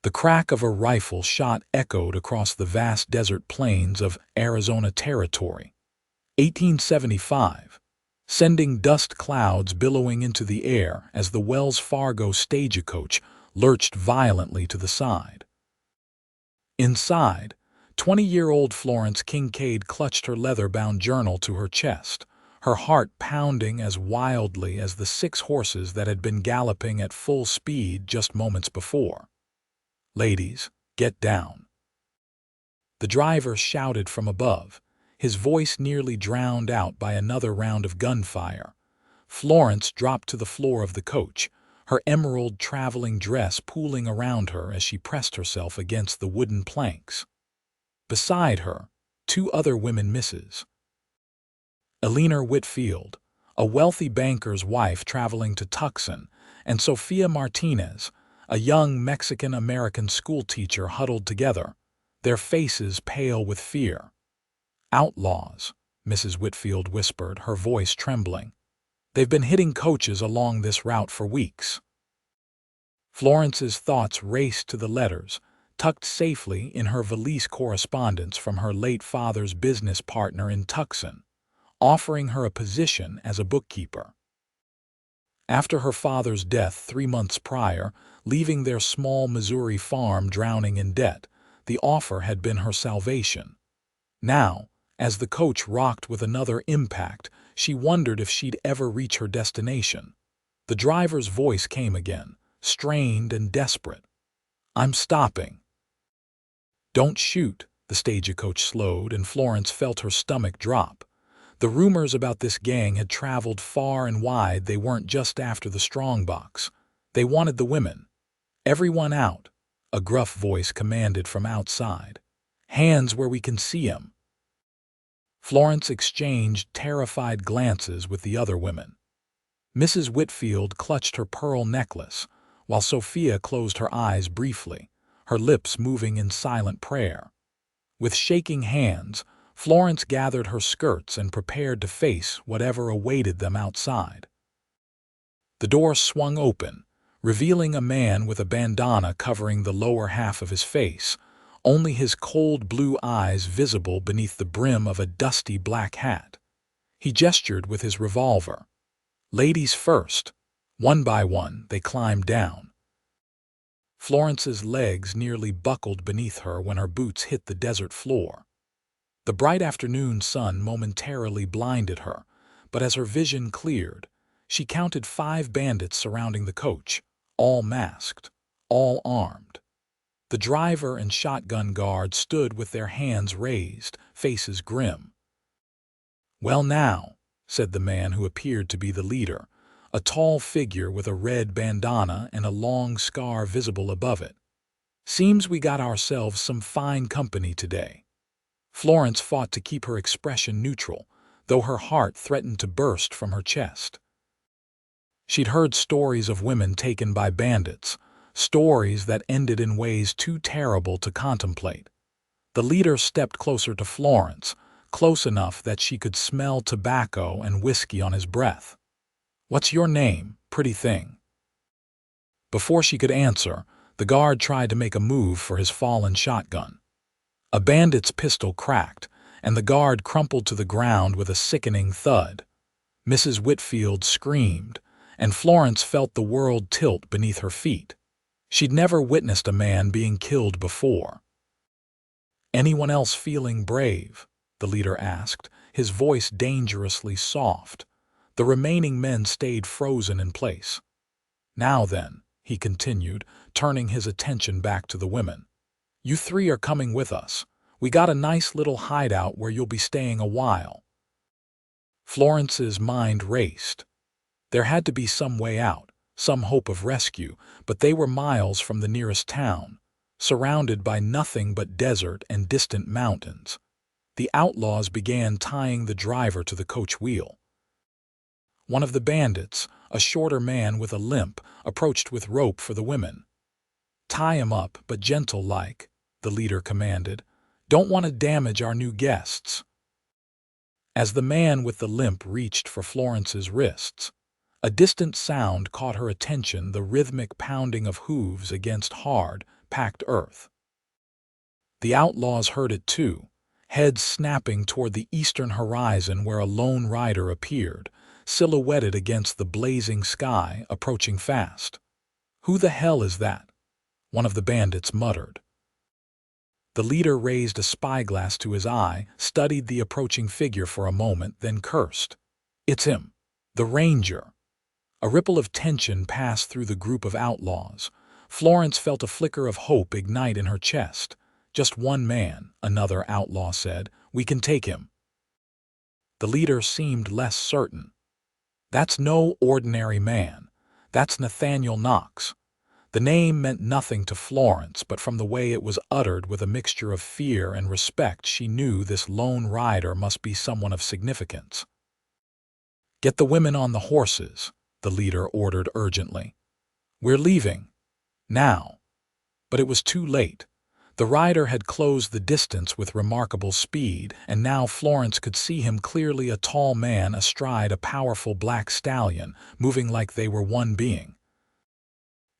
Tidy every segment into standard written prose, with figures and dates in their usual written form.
The crack of a rifle shot echoed across the vast desert plains of Arizona Territory. 1875, sending dust clouds billowing into the air as the Wells Fargo Stagecoach lurched violently to the side. Inside, 20-year-old Florence Kincaid clutched her leather-bound journal to her chest, her heart pounding as wildly as the 6 horses that had been galloping at full speed just moments before. "Ladies, get down." The driver shouted from above, his voice nearly drowned out by another round of gunfire. Florence dropped to the floor of the coach, her emerald traveling dress pooling around her as she pressed herself against the wooden planks. Beside her, 2 other women misses. Eleanor Whitfield, a wealthy banker's wife traveling to Tuxen, and Sophia Martinez, a young Mexican-American schoolteacher huddled together, their faces pale with fear. "Outlaws," Mrs. Whitfield whispered, her voice trembling. "They've been hitting coaches along this route for weeks." Florence's thoughts raced to the letters, tucked safely in her valise correspondence from her late father's business partner in Tuxen, offering her a position as a bookkeeper. After her father's death 3 months prior, leaving their small Missouri farm drowning in debt, the offer had been her salvation. Now, as the coach rocked with another impact, she wondered if she'd ever reach her destination. The driver's voice came again, strained and desperate. "I'm stopping." "Don't shoot." The stagecoach slowed, and Florence felt her stomach drop. The rumors about this gang had traveled far and wide. They weren't just after the strongbox. They wanted the women. "Everyone out," a gruff voice commanded from outside. "Hands where we can see 'em." Florence exchanged terrified glances with the other women. Mrs. Whitfield clutched her pearl necklace, while Sophia closed her eyes briefly, her lips moving in silent prayer. With shaking hands, Florence gathered her skirts and prepared to face whatever awaited them outside. The door swung open, revealing a man with a bandana covering the lower half of his face, only his cold blue eyes visible beneath the brim of a dusty black hat. He gestured with his revolver. "Ladies first." One by one, they climbed down. Florence's legs nearly buckled beneath her when her boots hit the desert floor. The bright afternoon sun momentarily blinded her, but as her vision cleared, she counted 5 bandits surrounding the coach, all masked, all armed. The driver and shotgun guard stood with their hands raised, faces grim. "Well now," said the man who appeared to be the leader, a tall figure with a red bandana and a long scar visible above it. "Seems we got ourselves some fine company today." Florence fought to keep her expression neutral, though her heart threatened to burst from her chest. She'd heard stories of women taken by bandits, stories that ended in ways too terrible to contemplate. The leader stepped closer to Florence, close enough that she could smell tobacco and whiskey on his breath. "What's your name, pretty thing?" Before she could answer, the guard tried to make a move for his fallen shotgun. A bandit's pistol cracked, and the guard crumpled to the ground with a sickening thud. Mrs. Whitfield screamed, and Florence felt the world tilt beneath her feet. She'd never witnessed a man being killed before. "Anyone else feeling brave?" the leader asked, his voice dangerously soft. The remaining men stayed frozen in place. "Now then," he continued, turning his attention back to the women. "You 3 are coming with us. We got a nice little hideout where you'll be staying a while." Florence's mind raced. There had to be some way out, some hope of rescue, but they were miles from the nearest town, surrounded by nothing but desert and distant mountains. The outlaws began tying the driver to the coach wheel. One of the bandits, a shorter man with a limp, approached with rope for the women. "Tie him up, but gentle-like," the leader commanded. "Don't want to damage our new guests." As the man with the limp reached for Florence's wrists, a distant sound caught her attention, the rhythmic pounding of hooves against hard, packed earth. The outlaws heard it too, heads snapping toward the eastern horizon where a lone rider appeared, silhouetted against the blazing sky, approaching fast. "Who the hell is that?" one of the bandits muttered. The leader raised a spyglass to his eye, studied the approaching figure for a moment, then cursed. "It's him, the ranger." A ripple of tension passed through the group of outlaws. Florence felt a flicker of hope ignite in her chest. "Just one man," another outlaw said. "We can take him." The leader seemed less certain. "That's no ordinary man. That's Nathaniel Knox." The name meant nothing to Florence, but from the way it was uttered with a mixture of fear and respect, she knew this lone rider must be someone of significance. "Get the women on the horses," the leader ordered urgently. "We're leaving. Now." But it was too late. The rider had closed the distance with remarkable speed, and now Florence could see him clearly, a tall man astride a powerful black stallion, moving like they were one being.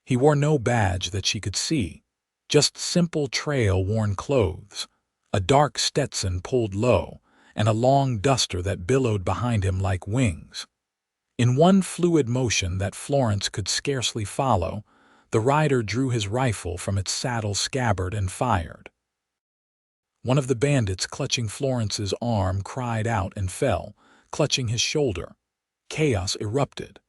He wore no badge that she could see, just simple trail-worn clothes, a dark Stetson pulled low, and a long duster that billowed behind him like wings. In one fluid motion that Florence could scarcely follow, the rider drew his rifle from its saddle scabbard and fired. One of the bandits clutching Florence's arm cried out and fell, clutching his shoulder. Chaos erupted.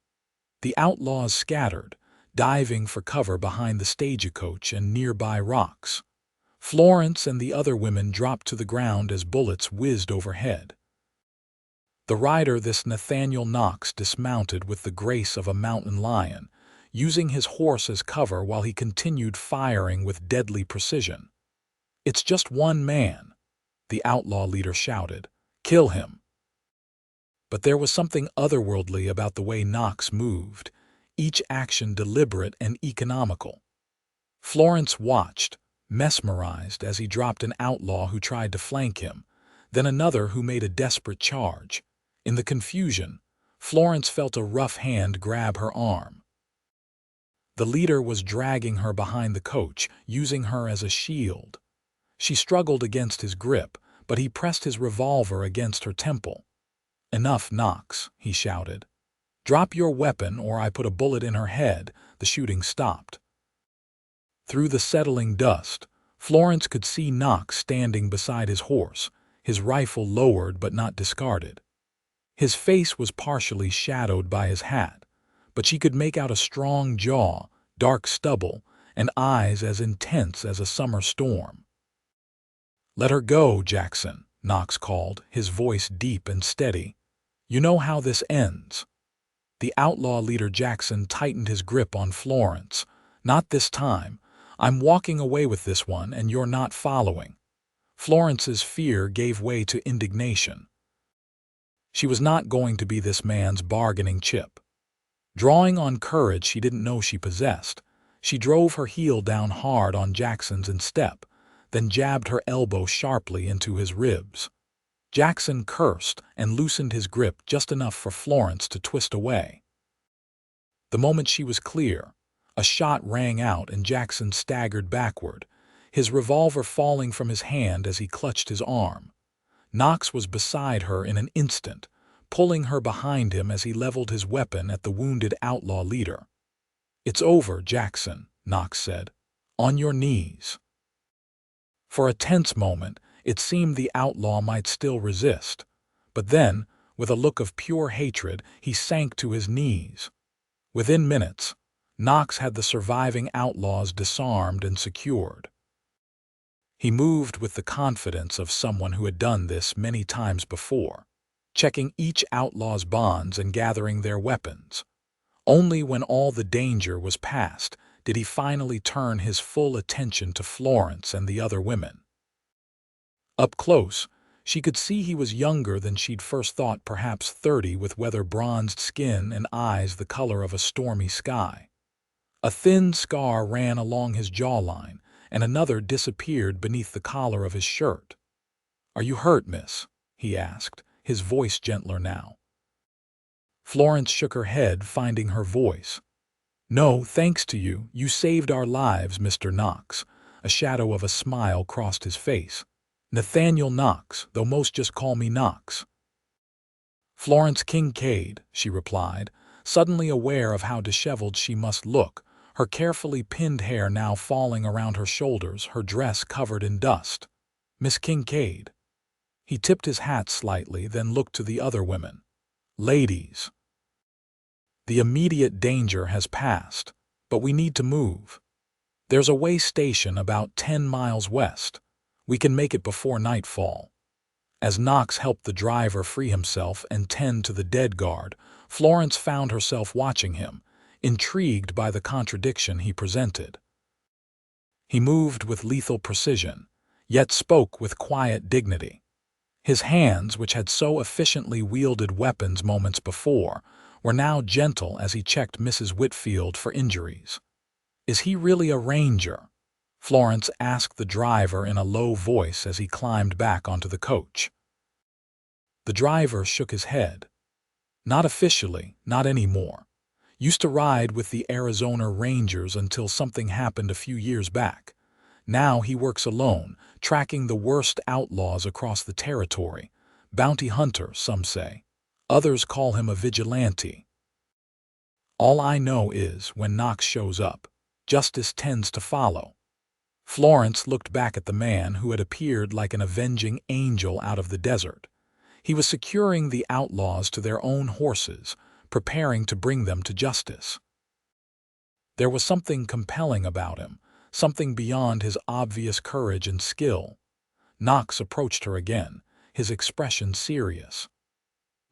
The outlaws scattered, diving for cover behind the stagecoach and nearby rocks. Florence and the other women dropped to the ground as bullets whizzed overhead. The rider, this Nathaniel Knox, dismounted with the grace of a mountain lion, using his horse as cover while he continued firing with deadly precision. "It's just one man," the outlaw leader shouted. "Kill him." But there was something otherworldly about the way Knox moved, each action deliberate and economical. Florence watched, mesmerized, as he dropped an outlaw who tried to flank him, then another who made a desperate charge. In the confusion, Florence felt a rough hand grab her arm. The leader was dragging her behind the coach, using her as a shield. She struggled against his grip, but he pressed his revolver against her temple. "Enough, Knox," he shouted. "Drop your weapon or I put a bullet in her head." The shooting stopped. Through the settling dust, Florence could see Knox standing beside his horse, his rifle lowered but not discarded. His face was partially shadowed by his hat, but she could make out a strong jaw, dark stubble, and eyes as intense as a summer storm. "Let her go, Jackson," Knox called, his voice deep and steady. "You know how this ends." The outlaw leader Jackson tightened his grip on Florence. "Not this time. I'm walking away with this one, and you're not following." Florence's fear gave way to indignation. She was not going to be this man's bargaining chip. Drawing on courage she didn't know she possessed, she drove her heel down hard on Jackson's instep, then jabbed her elbow sharply into his ribs. Jackson cursed and loosened his grip just enough for Florence to twist away. The moment she was clear, a shot rang out and Jackson staggered backward, his revolver falling from his hand as he clutched his arm. Knox was beside her in an instant, pulling her behind him as he leveled his weapon at the wounded outlaw leader. "It's over, Jackson," Knox said. "On your knees." For a tense moment, it seemed the outlaw might still resist, but then, with a look of pure hatred, he sank to his knees. Within minutes, Knox had the surviving outlaws disarmed and secured. He moved with the confidence of someone who had done this many times before, checking each outlaw's bonds and gathering their weapons. Only when all the danger was past did he finally turn his full attention to Florence and the other women. Up close, she could see he was younger than she'd first thought, perhaps 30, with weather-bronzed skin and eyes the color of a stormy sky. A thin scar ran along his jawline, and another disappeared beneath the collar of his shirt. "Are you hurt, miss?" he asked, his voice gentler now. Florence shook her head, finding her voice. "No, thanks to you. You saved our lives, Mr. Knox." A shadow of a smile crossed his face. "Nathaniel Knox, though most just call me Knox." "Florence Kincaid," she replied, suddenly aware of how disheveled she must look, her carefully pinned hair now falling around her shoulders, her dress covered in dust. "Miss Kincaid." He tipped his hat slightly, then looked to the other women. "Ladies, the immediate danger has passed, but we need to move. There's a way station about 10 miles west. We can make it before nightfall." As Knox helped the driver free himself and tend to the dead guard, Florence found herself watching him, intrigued by the contradiction he presented. He moved with lethal precision, yet spoke with quiet dignity. His hands, which had so efficiently wielded weapons moments before, were now gentle as he checked Mrs. Whitfield for injuries. "Is he really a ranger?" Florence asked the driver in a low voice as he climbed back onto the coach. The driver shook his head. "Not officially, not anymore. Used to ride with the Arizona Rangers until something happened a few years back. Now he works alone, tracking the worst outlaws across the territory. Bounty hunter, some say. Others call him a vigilante. All I know is, when Knox shows up, justice tends to follow." Florence looked back at the man who had appeared like an avenging angel out of the desert. He was securing the outlaws to their own horses, preparing to bring them to justice. There was something compelling about him, something beyond his obvious courage and skill. Knox approached her again, his expression serious.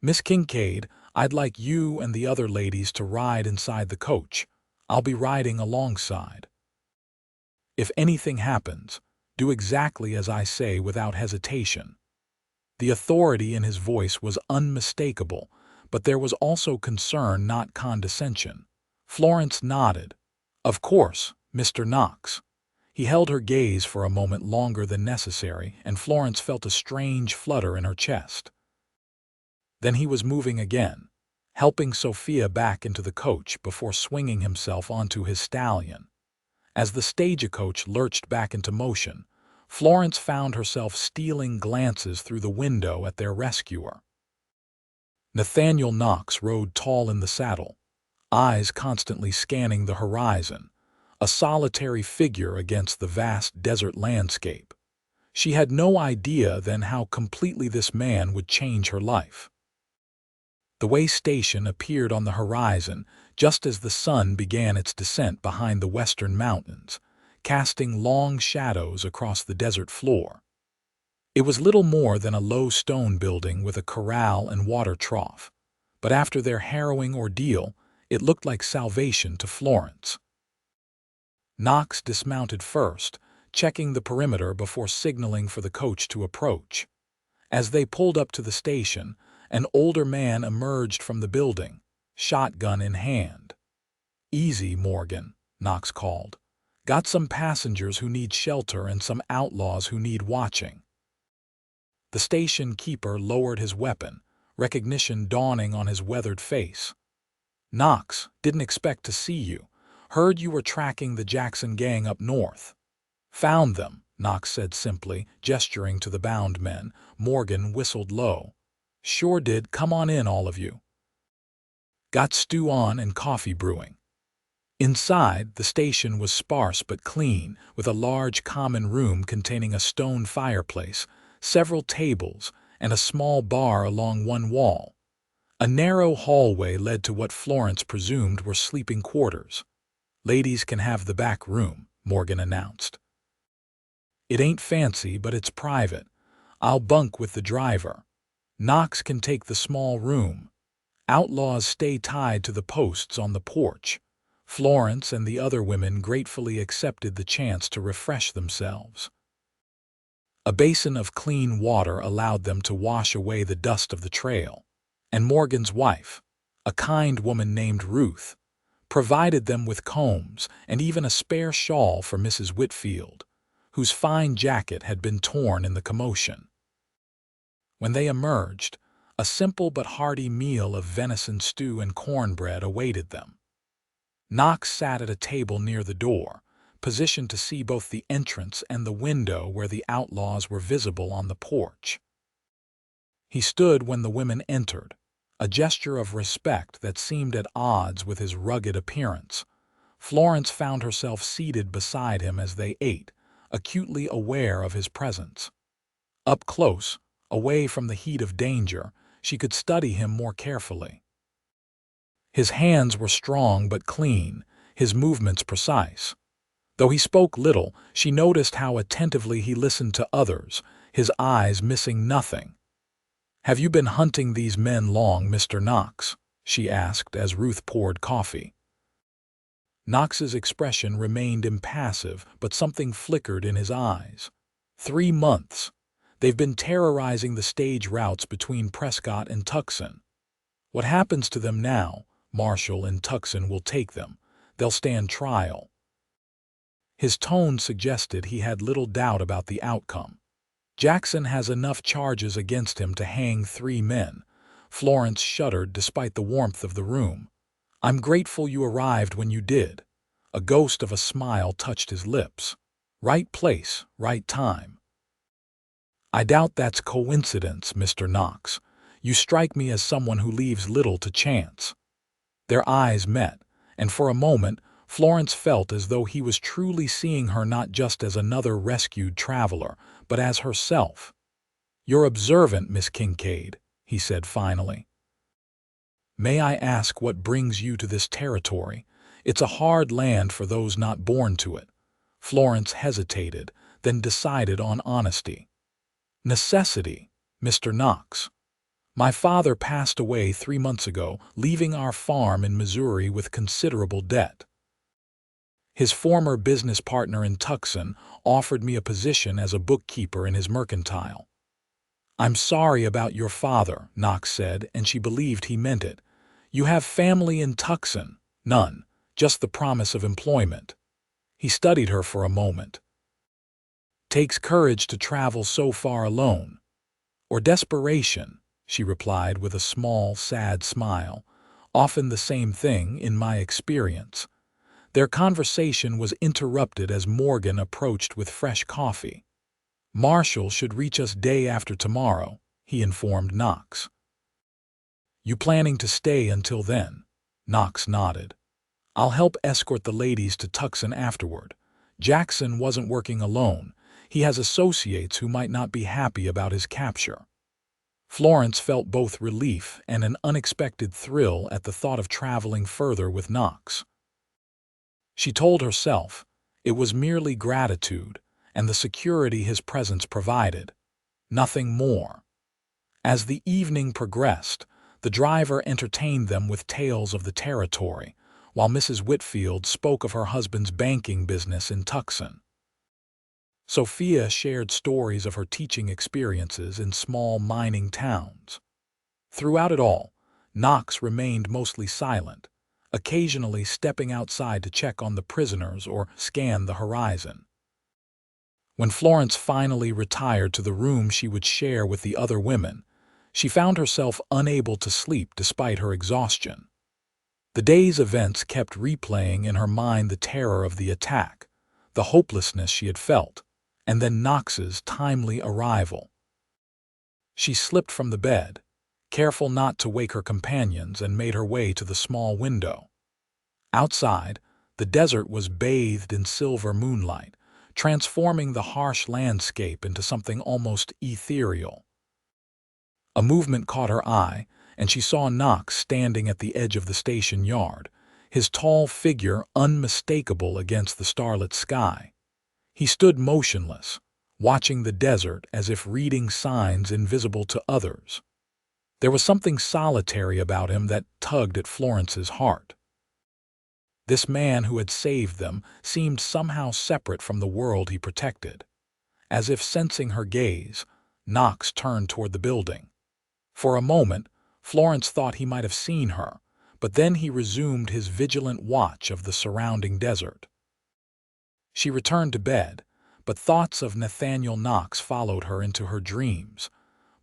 "Miss Kincaid, I'd like you and the other ladies to ride inside the coach. I'll be riding alongside. If anything happens, do exactly as I say without hesitation." The authority in his voice was unmistakable, but there was also concern, not condescension. Florence nodded. "Of course, Mr. Knox." He held her gaze for a moment longer than necessary, and Florence felt a strange flutter in her chest. Then he was moving again, helping Sophia back into the coach before swinging himself onto his stallion. As the stagecoach lurched back into motion, Florence found herself stealing glances through the window at their rescuer. Nathaniel Knox rode tall in the saddle, eyes constantly scanning the horizon, a solitary figure against the vast desert landscape. She had no idea then how completely this man would change her life. The way station appeared on the horizon just as the sun began its descent behind the western mountains, casting long shadows across the desert floor. It was little more than a low stone building with a corral and water trough, but after their harrowing ordeal, it looked like salvation to Florence. Knox dismounted first, checking the perimeter before signaling for the coach to approach. As they pulled up to the station, an older man emerged from the building, shotgun in hand. "Easy, Morgan," Knox called. "Got some passengers who need shelter and some outlaws who need watching." The station keeper lowered his weapon, recognition dawning on his weathered face. "Knox, didn't expect to see you. Heard you were tracking the Jackson gang up north." "Found them," Knox said simply, gesturing to the bound men. Morgan whistled low. "Sure did. Come on in, all of you. Got stew on and coffee brewing." Inside, the station was sparse but clean, with a large common room containing a stone fireplace, several tables, and a small bar along one wall. A narrow hallway led to what Florence presumed were sleeping quarters. "Ladies can have the back room," Morgan announced. "It ain't fancy, but it's private. I'll bunk with the driver. Knox can take the small room. Outlaws stay tied to the posts on the porch." Florence and the other women gratefully accepted the chance to refresh themselves. A basin of clean water allowed them to wash away the dust of the trail, and Morgan's wife, a kind woman named Ruth, provided them with combs and even a spare shawl for Mrs. Whitfield, whose fine jacket had been torn in the commotion. When they emerged, a simple but hearty meal of venison stew and cornbread awaited them. Knox sat at a table near the door, positioned to see both the entrance and the window where the outlaws were visible on the porch. He stood when the women entered, a gesture of respect that seemed at odds with his rugged appearance. Florence found herself seated beside him as they ate, acutely aware of his presence. Up close, away from the heat of danger, she could study him more carefully. His hands were strong but clean, his movements precise. Though he spoke little, she noticed how attentively he listened to others, his eyes missing nothing. "Have you been hunting these men long, Mr. Knox?" she asked as Ruth poured coffee. Knox's expression remained impassive, but something flickered in his eyes. 3 months. They've been terrorizing the stage routes between Prescott and Tuxen. What happens to them now, Marshall and Tuxen will take them. They'll stand trial. His tone suggested he had little doubt about the outcome. Jackson has enough charges against him to hang 3 men. Florence shuddered despite the warmth of the room. "I'm grateful you arrived when you did." A ghost of a smile touched his lips. "Right place, right time." "I doubt that's coincidence, Mr. Knox. You strike me as someone who leaves little to chance." Their eyes met, and for a moment Florence felt as though he was truly seeing her not just as another rescued traveler, but as herself. "You're observant, Miss Kincaid," he said finally. "May I ask what brings you to this territory? It's a hard land for those not born to it." Florence hesitated, then decided on honesty. "Necessity, Mr. Knox. My father passed away 3 months ago, leaving our farm in Missouri with considerable debt. His former business partner in Tuxen offered me a position as a bookkeeper in his mercantile." "I'm sorry about your father," Knox said, and she believed he meant it. "You have family in Tuxen?" "None, just the promise of employment." He studied her for a moment. "Takes courage to travel so far alone." "Or desperation," she replied with a small, sad smile. "Often the same thing, in my experience." Their conversation was interrupted as Morgan approached with fresh coffee. "Marshall should reach us day after tomorrow," he informed Knox. "You planning to stay until then?" Knox nodded. "I'll help escort the ladies to Tuxen afterward. Jackson wasn't working alone. He has associates who might not be happy about his capture." Florence felt both relief and an unexpected thrill at the thought of traveling further with Knox. She told herself it was merely gratitude and the security his presence provided, nothing more. As the evening progressed, the driver entertained them with tales of the territory, while Mrs. Whitfield spoke of her husband's banking business in Tuxen. Sophia shared stories of her teaching experiences in small mining towns. Throughout it all, Knox remained mostly silent, occasionally stepping outside to check on the prisoners or scan the horizon. When Florence finally retired to the room she would share with the other women, she found herself unable to sleep despite her exhaustion. The day's events kept replaying in her mind the terror of the attack, the hopelessness she had felt, and then Knox's timely arrival. She slipped from the bed, careful not to wake her companions, and made her way to the small window. Outside, the desert was bathed in silver moonlight, transforming the harsh landscape into something almost ethereal. A movement caught her eye, and she saw Knox standing at the edge of the station yard, his tall figure unmistakable against the starlit sky. He stood motionless, watching the desert as if reading signs invisible to others. There was something solitary about him that tugged at Florence's heart. This man who had saved them seemed somehow separate from the world he protected. As if sensing her gaze, Knox turned toward the building. For a moment, Florence thought he might have seen her, but then he resumed his vigilant watch of the surrounding desert. She returned to bed, but thoughts of Nathaniel Knox followed her into her dreams.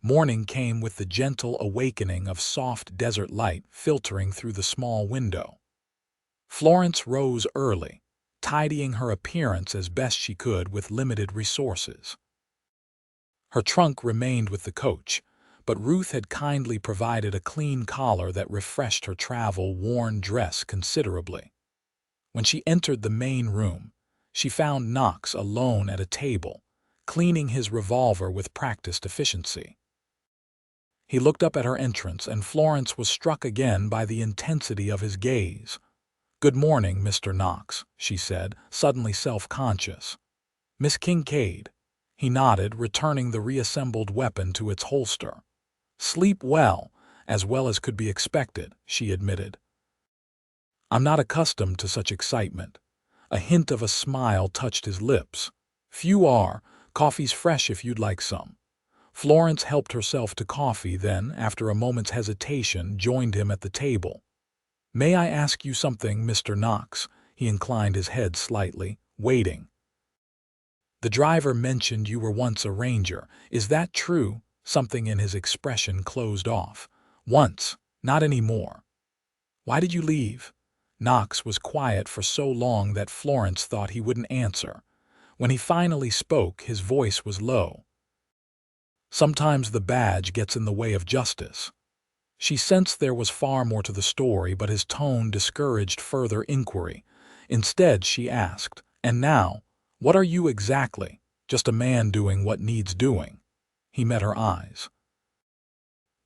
Morning came with the gentle awakening of soft desert light filtering through the small window. Florence rose early, tidying her appearance as best she could with limited resources. Her trunk remained with the coach, but Ruth had kindly provided a clean collar that refreshed her travel-worn dress considerably. When she entered the main room, she found Knox alone at a table, cleaning his revolver with practiced efficiency. He looked up at her entrance, and Florence was struck again by the intensity of his gaze. "Good morning, Mr. Knox," she said, suddenly self-conscious. "Miss Kincaid." He nodded, returning the reassembled weapon to its holster. "Sleep well as could be expected," she admitted. "I'm not accustomed to such excitement." A hint of a smile touched his lips. "Few are. Coffee's fresh if you'd like some." Florence helped herself to coffee, then, after a moment's hesitation, joined him at the table. "May I ask you something, Mr. Knox?" He inclined his head slightly, waiting. "The driver mentioned you were once a ranger. Is that true?" Something in his expression closed off. "Once. Not anymore." "Why did you leave?" Knox was quiet for so long that Florence thought he wouldn't answer. When he finally spoke, his voice was low. "Sometimes the badge gets in the way of justice." She sensed there was far more to the story, but his tone discouraged further inquiry. Instead, she asked, "And now, what are you exactly?" "Just a man doing what needs doing." He met her eyes.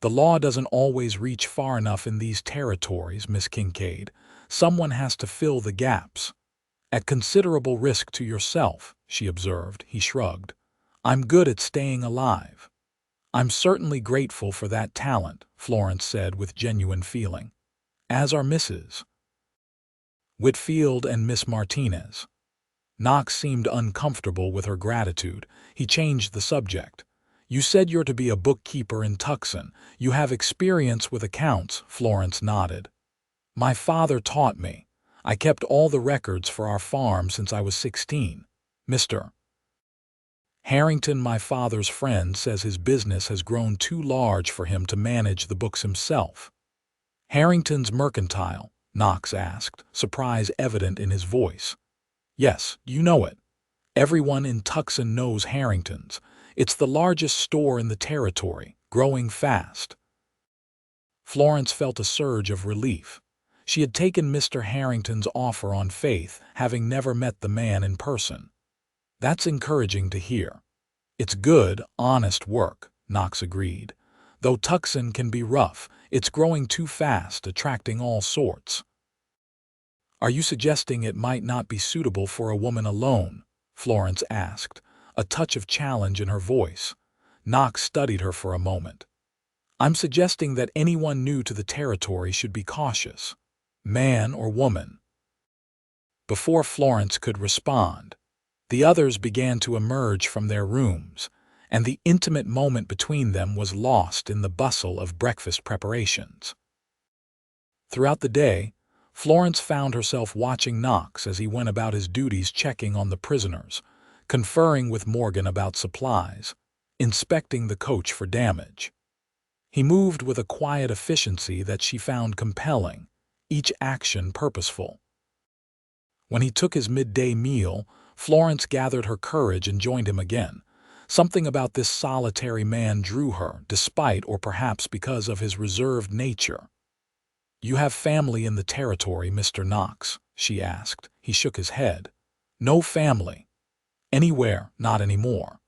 "The law doesn't always reach far enough in these territories, Miss Kincaid. Someone has to fill the gaps." "At considerable risk to yourself," she observed. He shrugged. "I'm good at staying alive." "I'm certainly grateful for that talent," Florence said with genuine feeling. "As are Mrs. Whitfield and Miss Martinez." Knox seemed uncomfortable with her gratitude. He changed the subject. "You said you're to be a bookkeeper in Tuxen. You have experience with accounts," Florence nodded. "My father taught me. I kept all the records for our farm since I was 16. Mr. Harrington, my father's friend, says his business has grown too large for him to manage the books himself." "Harrington's mercantile?" Knox asked, surprise evident in his voice. "Yes, you know it. Everyone in Tuxen knows Harrington's. It's the largest store in the territory, growing fast." Florence felt a surge of relief. She had taken Mr. Harrington's offer on faith, having never met the man in person. "That's encouraging to hear." "It's good, honest work," Knox agreed. "Though Tuxen can be rough, it's growing too fast, attracting all sorts." "Are you suggesting it might not be suitable for a woman alone?" Florence asked, a touch of challenge in her voice. Knox studied her for a moment. "I'm suggesting that anyone new to the territory should be cautious. Man or woman." Before Florence could respond, the others began to emerge from their rooms, and the intimate moment between them was lost in the bustle of breakfast preparations. Throughout the day, Florence found herself watching Knox as he went about his duties, checking on the prisoners, conferring with Morgan about supplies, inspecting the coach for damage. He moved with a quiet efficiency that she found compelling, each action purposeful. When he took his midday meal, Florence gathered her courage and joined him again. Something about this solitary man drew her, despite or perhaps because of his reserved nature. "You have family in the territory, Mr. Knox?" she asked. He shook his head. "No family. Anywhere, not anymore."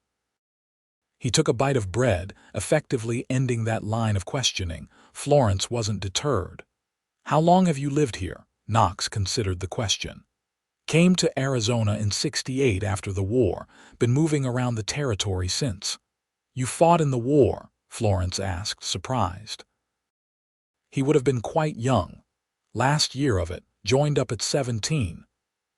He took a bite of bread, effectively ending that line of questioning. Florence wasn't deterred. "How long have you lived here?" Knox considered the question. "Came to Arizona in '68 after the war. Been moving around the territory since." "You fought in the war?" Florence asked, surprised. He would have been quite young. Last year of it, joined up at 17.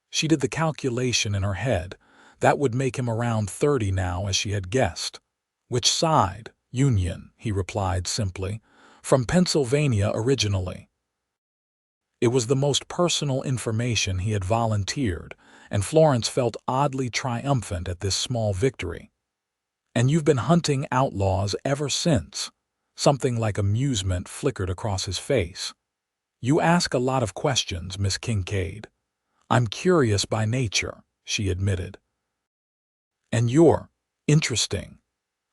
She did the calculation in her head. That would make him around 30 now, as she had guessed. "Which side?" "Union," he replied simply. "From Pennsylvania originally." It was the most personal information he had volunteered, and Florence felt oddly triumphant at this small victory. "And you've been hunting outlaws ever since?" Something like amusement flickered across his face. "You ask a lot of questions, Miss Kincaid. I'm curious by nature," she admitted. "And you're interesting."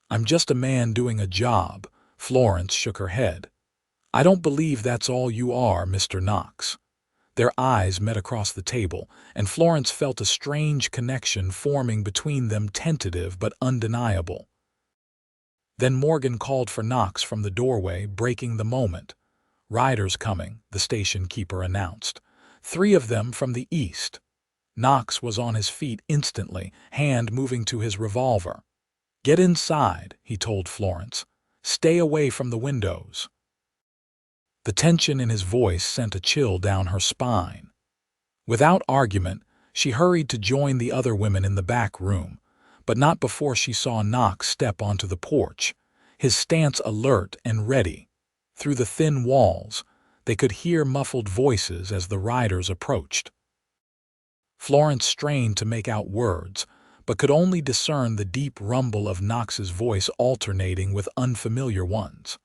"I'm just a man doing a job," Florence shook her head. "I don't believe that's all you are, Mr. Knox." Their eyes met across the table, and Florence felt a strange connection forming between them, tentative but undeniable. Then Morgan called for Knox from the doorway, breaking the moment. "Riders coming," the station keeper announced. "3 of them from the east." Knox was on his feet instantly, hand moving to his revolver. "Get inside," he told Florence. "Stay away from the windows." The tension in his voice sent a chill down her spine. Without argument, she hurried to join the other women in the back room, but not before she saw Knox step onto the porch, his stance alert and ready. Through the thin walls, they could hear muffled voices as the riders approached. Florence strained to make out words, but could only discern the deep rumble of Knox's voice alternating with unfamiliar ones.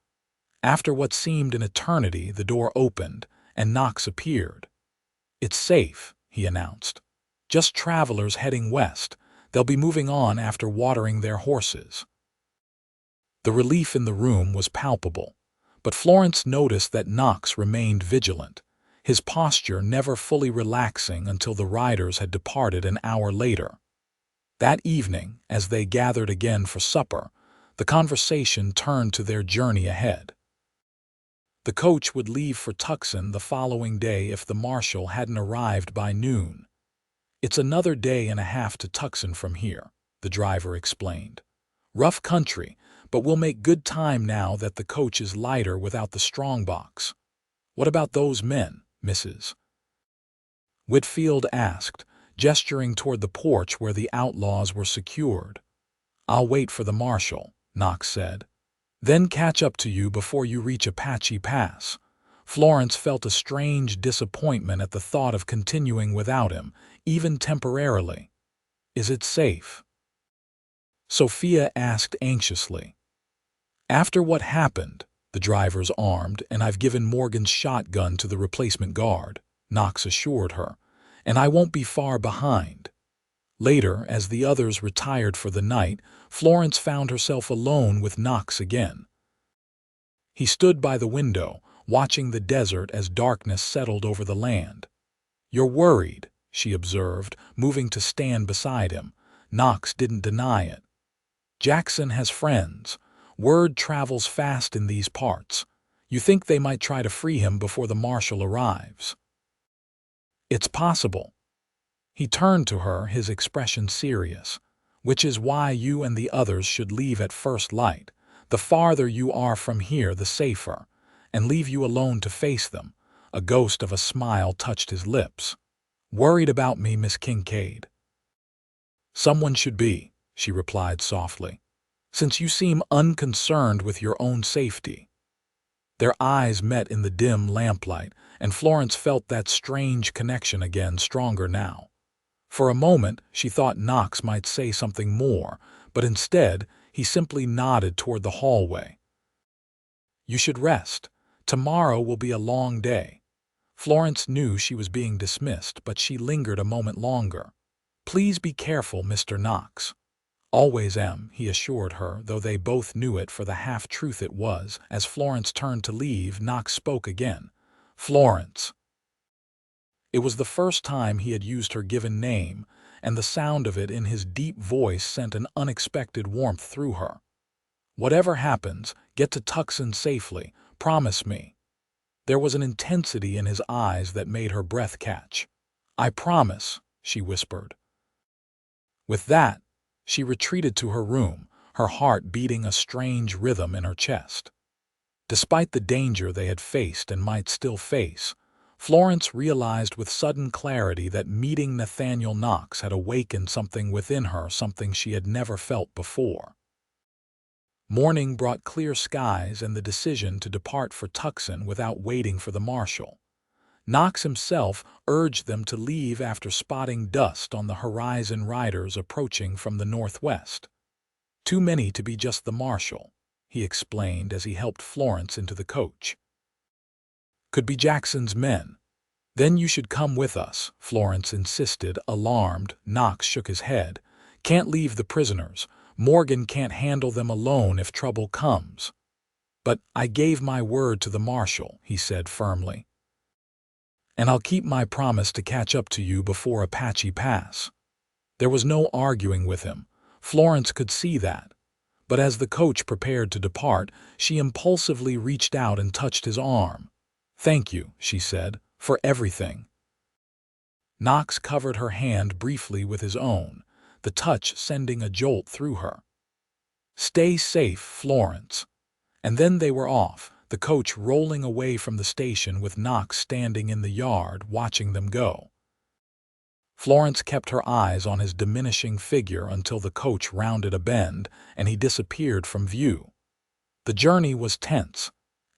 After what seemed an eternity, the door opened, and Knox appeared. "It's safe," he announced. "Just travelers heading west. They'll be moving on after watering their horses." The relief in the room was palpable, but Florence noticed that Knox remained vigilant, his posture never fully relaxing until the riders had departed an hour later. That evening, as they gathered again for supper, the conversation turned to their journey ahead. The coach would leave for Tuxen the following day if the marshal hadn't arrived by noon. "It's another day and a half to Tuxen from here," the driver explained. "Rough country, but we'll make good time now that the coach is lighter without the strongbox." "What about those men, Mrs.?" Whitfield asked, gesturing toward the porch where the outlaws were secured. "I'll wait for the marshal," Knox said. "Then catch up to you before you reach Apache Pass." Florence felt a strange disappointment at the thought of continuing without him, even temporarily. "Is it safe?" Sophia asked anxiously. "After what happened, the driver's armed, and I've given Morgan's shotgun to the replacement guard," Knox assured her, "and I won't be far behind." Later, as the others retired for the night, Florence found herself alone with Knox again. He stood by the window, watching the desert as darkness settled over the land. "You're worried," she observed, moving to stand beside him. Knox didn't deny it. "Jackson has friends. Word travels fast in these parts. You think they might try to free him before the marshal arrives?" "It's possible." He turned to her, his expression serious. "Which is why you and the others should leave at first light. The farther you are from here, the safer. And leave you alone to face them." A ghost of a smile touched his lips. "Worried about me, Miss Kincaid?" "Someone should be," she replied softly, "since you seem unconcerned with your own safety." Their eyes met in the dim lamplight, and Florence felt that strange connection again, stronger now. For a moment, she thought Knox might say something more, but instead, he simply nodded toward the hallway. "You should rest. Tomorrow will be a long day." Florence knew she was being dismissed, but she lingered a moment longer. "Please be careful, Mr. Knox." "Always am," he assured her, though they both knew it for the half-truth it was. As Florence turned to leave, Knox spoke again. "Florence." It was the first time he had used her given name, and the sound of it in his deep voice sent an unexpected warmth through her. "Whatever happens, get to Tuxen safely. Promise me." There was an intensity in his eyes that made her breath catch. "I promise," she whispered. With that, she retreated to her room, her heart beating a strange rhythm in her chest. Despite the danger they had faced and might still face, Florence realized with sudden clarity that meeting Nathaniel Knox had awakened something within her, something she had never felt before. Morning brought clear skies and the decision to depart for Tuxen without waiting for the marshal. Knox himself urged them to leave after spotting dust on the horizon, riders approaching from the northwest. "Too many to be just the marshal," he explained as he helped Florence into the coach. Could be Jackson's men. Then you should come with us, Florence insisted, alarmed. Knox shook his head. Can't leave the prisoners. Morgan can't handle them alone if trouble comes. But I gave my word to the marshal, he said firmly. And I'll keep my promise to catch up to you before Apache Pass. There was no arguing with him. Florence could see that. But as the coach prepared to depart, she impulsively reached out and touched his arm. Thank you, she said, for everything. Knox covered her hand briefly with his own, the touch sending a jolt through her. Stay safe, Florence. And then they were off, the coach rolling away from the station with Knox standing in the yard watching them go. Florence kept her eyes on his diminishing figure until the coach rounded a bend and he disappeared from view. The journey was tense,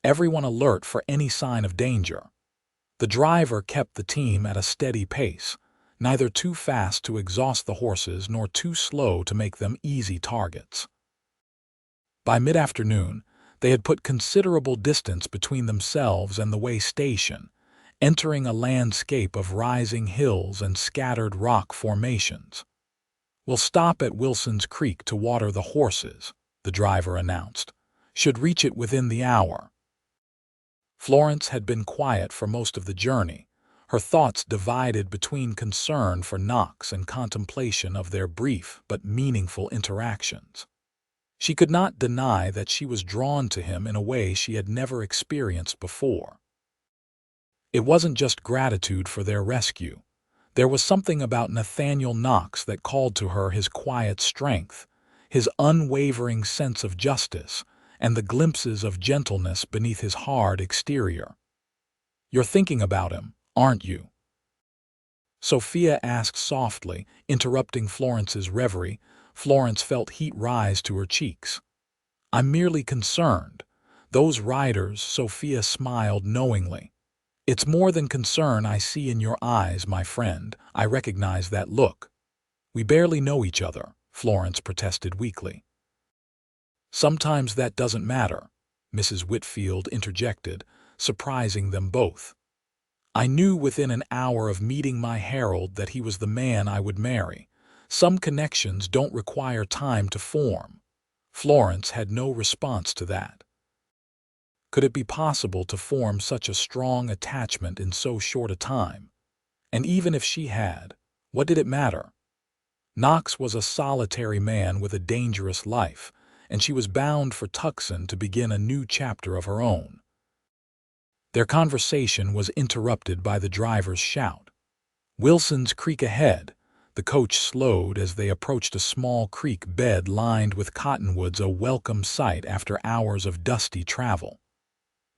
everyone alert for any sign of danger. The driver kept the team at a steady pace, neither too fast to exhaust the horses nor too slow to make them easy targets. By mid-afternoon, they had put considerable distance between themselves and the way station, entering a landscape of rising hills and scattered rock formations. We'll stop at Wilson's Creek to water the horses, the driver announced. Should reach it within the hour. Florence had been quiet for most of the journey, her thoughts divided between concern for Knox and contemplation of their brief but meaningful interactions. She could not deny that she was drawn to him in a way she had never experienced before. It wasn't just gratitude for their rescue. There was something about Nathaniel Knox that called to her his quiet strength, his unwavering sense of justice, and the glimpses of gentleness beneath his hard exterior. You're thinking about him, aren't you? Sophia asked softly, interrupting Florence's reverie. Florence felt heat rise to her cheeks. I'm merely concerned. Those riders, Sophia smiled knowingly. It's more than concern I see in your eyes, my friend. I recognize that look. We barely know each other, Florence protested weakly. Sometimes that doesn't matter, Mrs. Whitfield interjected, surprising them both. I knew within an hour of meeting my Harold that he was the man I would marry. Some connections don't require time to form. Florence had no response to that. Could it be possible to form such a strong attachment in so short a time? And even if she had, what did it matter? Knox was a solitary man with a dangerous life, and she was bound for Tuxen to begin a new chapter of her own. Their conversation was interrupted by the driver's shout. Wilson's Creek ahead. The coach slowed as they approached a small creek bed lined with cottonwoods, a welcome sight after hours of dusty travel.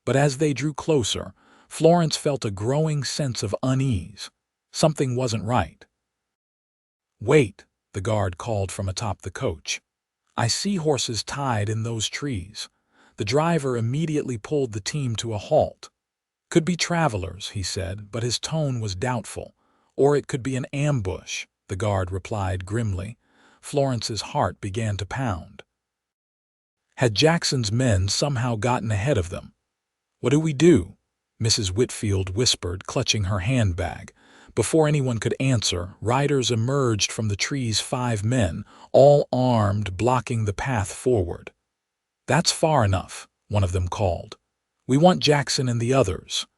But as they drew closer, Florence felt a growing sense of unease. Something wasn't right. Wait, the guard called from atop the coach. I see horses tied in those trees. The driver immediately pulled the team to a halt. Could be travelers, he said, but his tone was doubtful. Or it could be an ambush, the guard replied grimly. Florence's heart began to pound. Had Jackson's men somehow gotten ahead of them? What do we do? Mrs. Whitfield whispered, clutching her handbag. Before anyone could answer, riders emerged from the trees, 5 men, all armed, blocking the path forward. That's far enough, one of them called. We want Jackson and the others.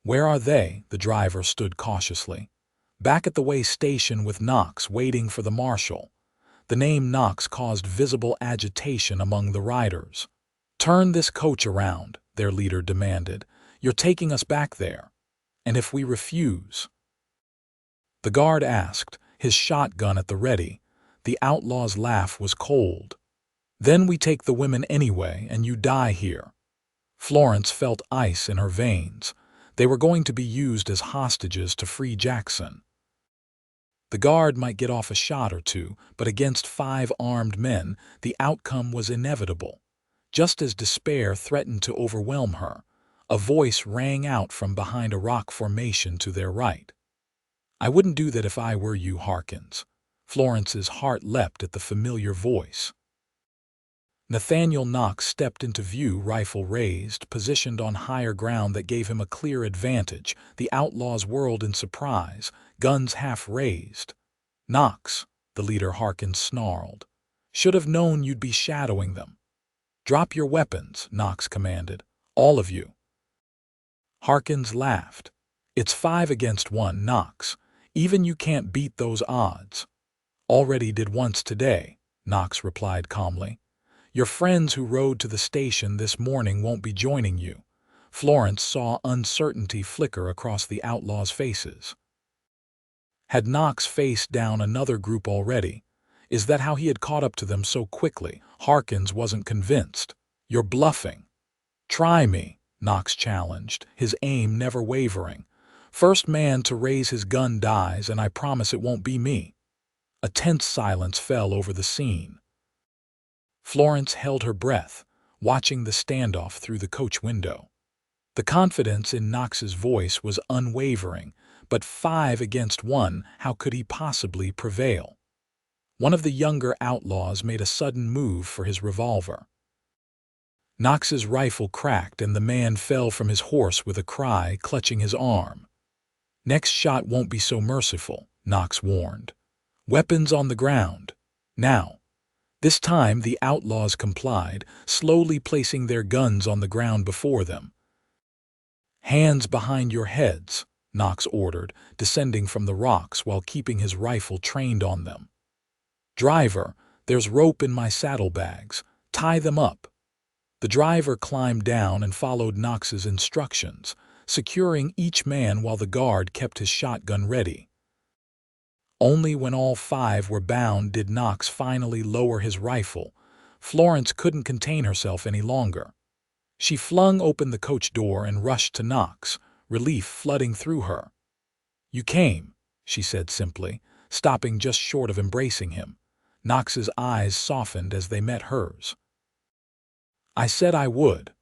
Where are they? The driver stood cautiously. Back at the way station with Knox, waiting for the marshal. The name Knox caused visible agitation among the riders. Turn this coach around, their leader demanded. You're taking us back there. And if we refuse? The guard asked, his shotgun at the ready. The outlaw's laugh was cold. Then we take the women anyway, and you die here. Florence felt ice in her veins. They were going to be used as hostages to free Jackson. The guard might get off a shot or two, but against 5 armed men, the outcome was inevitable. Just as despair threatened to overwhelm her, a voice rang out from behind a rock formation to their right. I wouldn't do that if I were you, Harkins. Florence's heart leapt at the familiar voice. Nathaniel Knox stepped into view, rifle raised, positioned on higher ground that gave him a clear advantage. The Outlaws whirled in surprise, guns half raised. "Knox," the leader Harkins snarled. "Should have known you'd be shadowing them." "Drop your weapons," Knox commanded. "All of you." Harkins laughed. "It's 5 against 1, Knox. Even you can't beat those odds." "Already did once today," Knox replied calmly. "Your friends who rode to the station this morning won't be joining you." Florence saw uncertainty flicker across the outlaws' faces. Had Knox faced down another group already? Is that how he had caught up to them so quickly? Harkins wasn't convinced. "You're bluffing." "Try me," Knox challenged, his aim never wavering. "First man to raise his gun dies, and I promise it won't be me." A tense silence fell over the scene. Florence held her breath, watching the standoff through the coach window. The confidence in Knox's voice was unwavering, but 5 against 1, how could he possibly prevail? One of the younger outlaws made a sudden move for his revolver. Knox's rifle cracked and the man fell from his horse with a cry, clutching his arm. "Next shot won't be so merciful," Knox warned. "Weapons on the ground. Now." This time the outlaws complied, slowly placing their guns on the ground before them. "Hands behind your heads," Knox ordered, descending from the rocks while keeping his rifle trained on them. "Driver, there's rope in my saddlebags. Tie them up." The driver climbed down and followed Knox's instructions, securing each man while the guard kept his shotgun ready. Only when all 5 were bound did Knox finally lower his rifle. Florence couldn't contain herself any longer. She flung open the coach door and rushed to Knox, relief flooding through her. "You came," she said simply, stopping just short of embracing him. Knox's eyes softened as they met hers. "I said I would."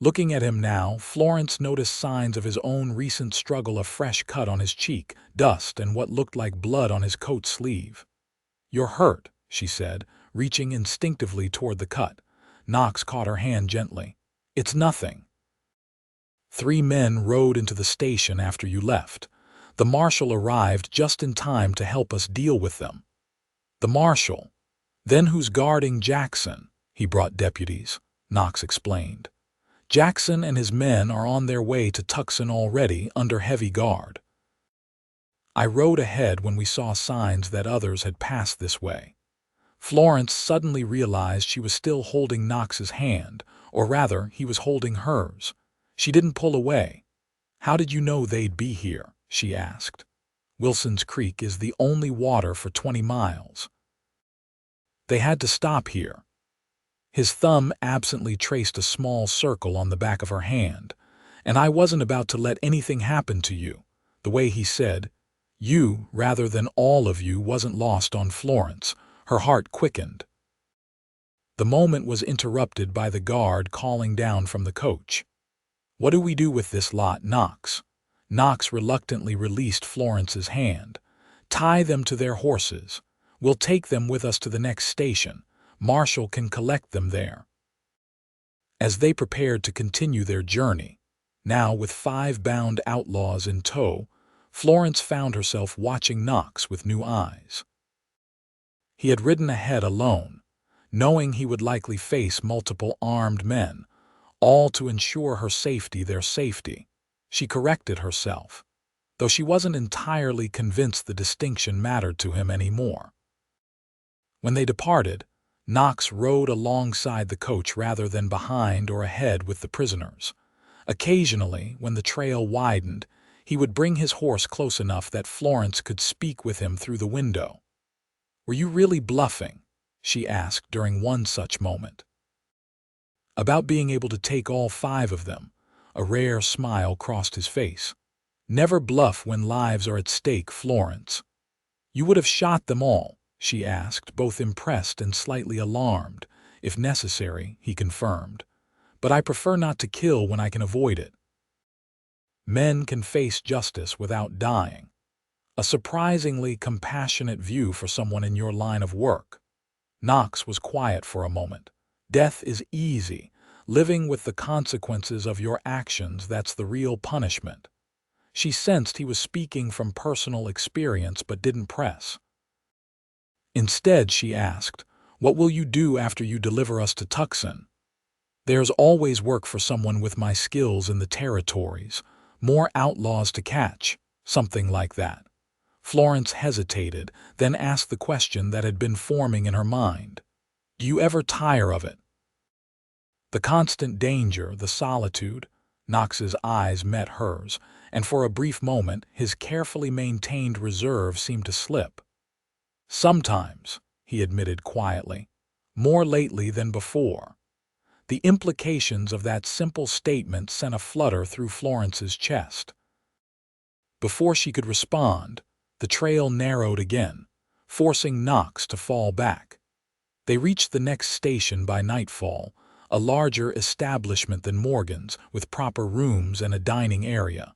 Looking at him now, Florence noticed signs of his own recent struggle, a fresh cut on his cheek, dust, and what looked like blood on his coat sleeve. "You're hurt," she said, reaching instinctively toward the cut. Knox caught her hand gently. "It's nothing." 3 men rode into the station after you left. The marshal arrived just in time to help us deal with them." "The marshal? Then who's guarding Jackson?" "He brought deputies," Knox explained. "Jackson and his men are on their way to Tuxen already, under heavy guard." "I rode ahead when we saw signs that others had passed this way." Florence suddenly realized she was still holding Knox's hand, or rather, he was holding hers. She didn't pull away. "How did you know they'd be here?" she asked. "Wilson's Creek is the only water for 20 miles. They had to stop here." His thumb absently traced a small circle on the back of her hand. "And I wasn't about to let anything happen to you." The way he said, "you," rather than "all of you," wasn't lost on Florence. Her heart quickened. The moment was interrupted by the guard calling down from the coach. "What do we do with this lot, Knox?" Knox reluctantly released Florence's hand. "Tie them to their horses. We'll take them with us to the next station. Marshall can collect them there." As they prepared to continue their journey, now with 5 bound outlaws in tow, Florence found herself watching Knox with new eyes. He had ridden ahead alone, knowing he would likely face multiple armed men, all to ensure her safety, their safety. She corrected herself, though she wasn't entirely convinced the distinction mattered to him anymore. When they departed, Knox rode alongside the coach rather than behind or ahead with the prisoners. Occasionally, when the trail widened, he would bring his horse close enough that Florence could speak with him through the window. "Were you really bluffing?" she asked during one such moment. "About being able to take all 5 of them." A rare smile crossed his face. "Never bluff when lives are at stake, Florence." "You would have shot them all?" she asked, both impressed and slightly alarmed. "If necessary," he confirmed. "But I prefer not to kill when I can avoid it." Men can face justice without dying. A surprisingly compassionate view for someone in your line of work. Knox was quiet for a moment, Death is easy. Living with the consequences of your actions, that's the real punishment. She sensed he was speaking from personal experience but didn't press. Instead, she asked, "What will you do after you deliver us to Tuxen?" "There's always work for someone with my skills in the territories. More outlaws to catch." Something like that. Florence hesitated, then asked the question that had been forming in her mind. "Do you ever tire of it?" The constant danger, the solitude. Knox's eyes met hers, and for a brief moment his carefully maintained reserve seemed to slip. "Sometimes," he admitted quietly. "More lately than before." The implications of that simple statement sent a flutter through Florence's chest. Before she could respond, the trail narrowed again, forcing Knox to fall back. They reached the next station by nightfall, a larger establishment than Morgan's, with proper rooms and a dining area.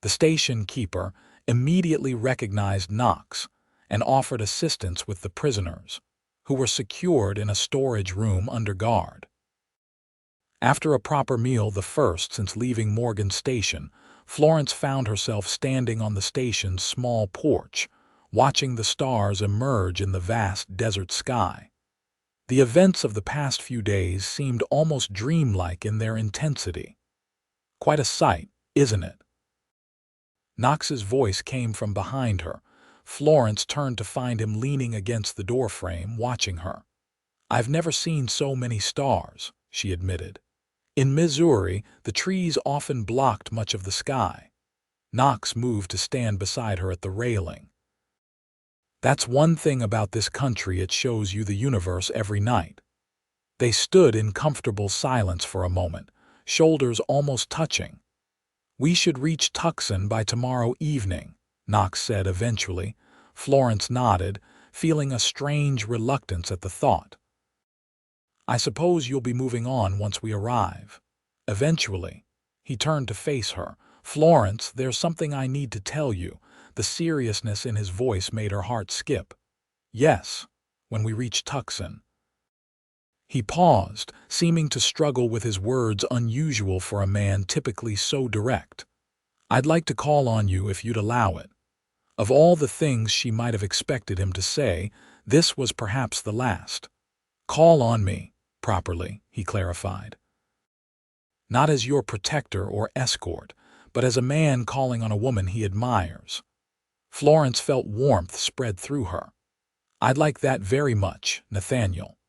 The station keeper immediately recognized Knox and offered assistance with the prisoners, who were secured in a storage room under guard. After a proper meal, the first since leaving Morgan's station, Florence found herself standing on the station's small porch, watching the stars emerge in the vast desert sky. The events of the past few days seemed almost dreamlike in their intensity. "Quite a sight, isn't it?" Knox's voice came from behind her. Florence turned to find him leaning against the doorframe, watching her. "I've never seen so many stars," she admitted. "In Missouri, the trees often blocked much of the sky." Knox moved to stand beside her at the railing. "That's one thing about this country, it shows you the universe every night." They stood in comfortable silence for a moment, shoulders almost touching. "We should reach Tuxen by tomorrow evening," Knox said eventually. Florence nodded, feeling a strange reluctance at the thought. "I suppose you'll be moving on once we arrive." "Eventually." He turned to face her. "Florence, there's something I need to tell you." The seriousness in his voice made her heart skip. "Yes, when we reach Tuxen." He paused, seeming to struggle with his words, unusual for a man typically so direct. "I'd like to call on you if you'd allow it." Of all the things she might have expected him to say, this was perhaps the last. "Call on me, properly," he clarified. "Not as your protector or escort, but as a man calling on a woman he admires." Florence felt warmth spread through her. "I'd like that very much, Nathaniel."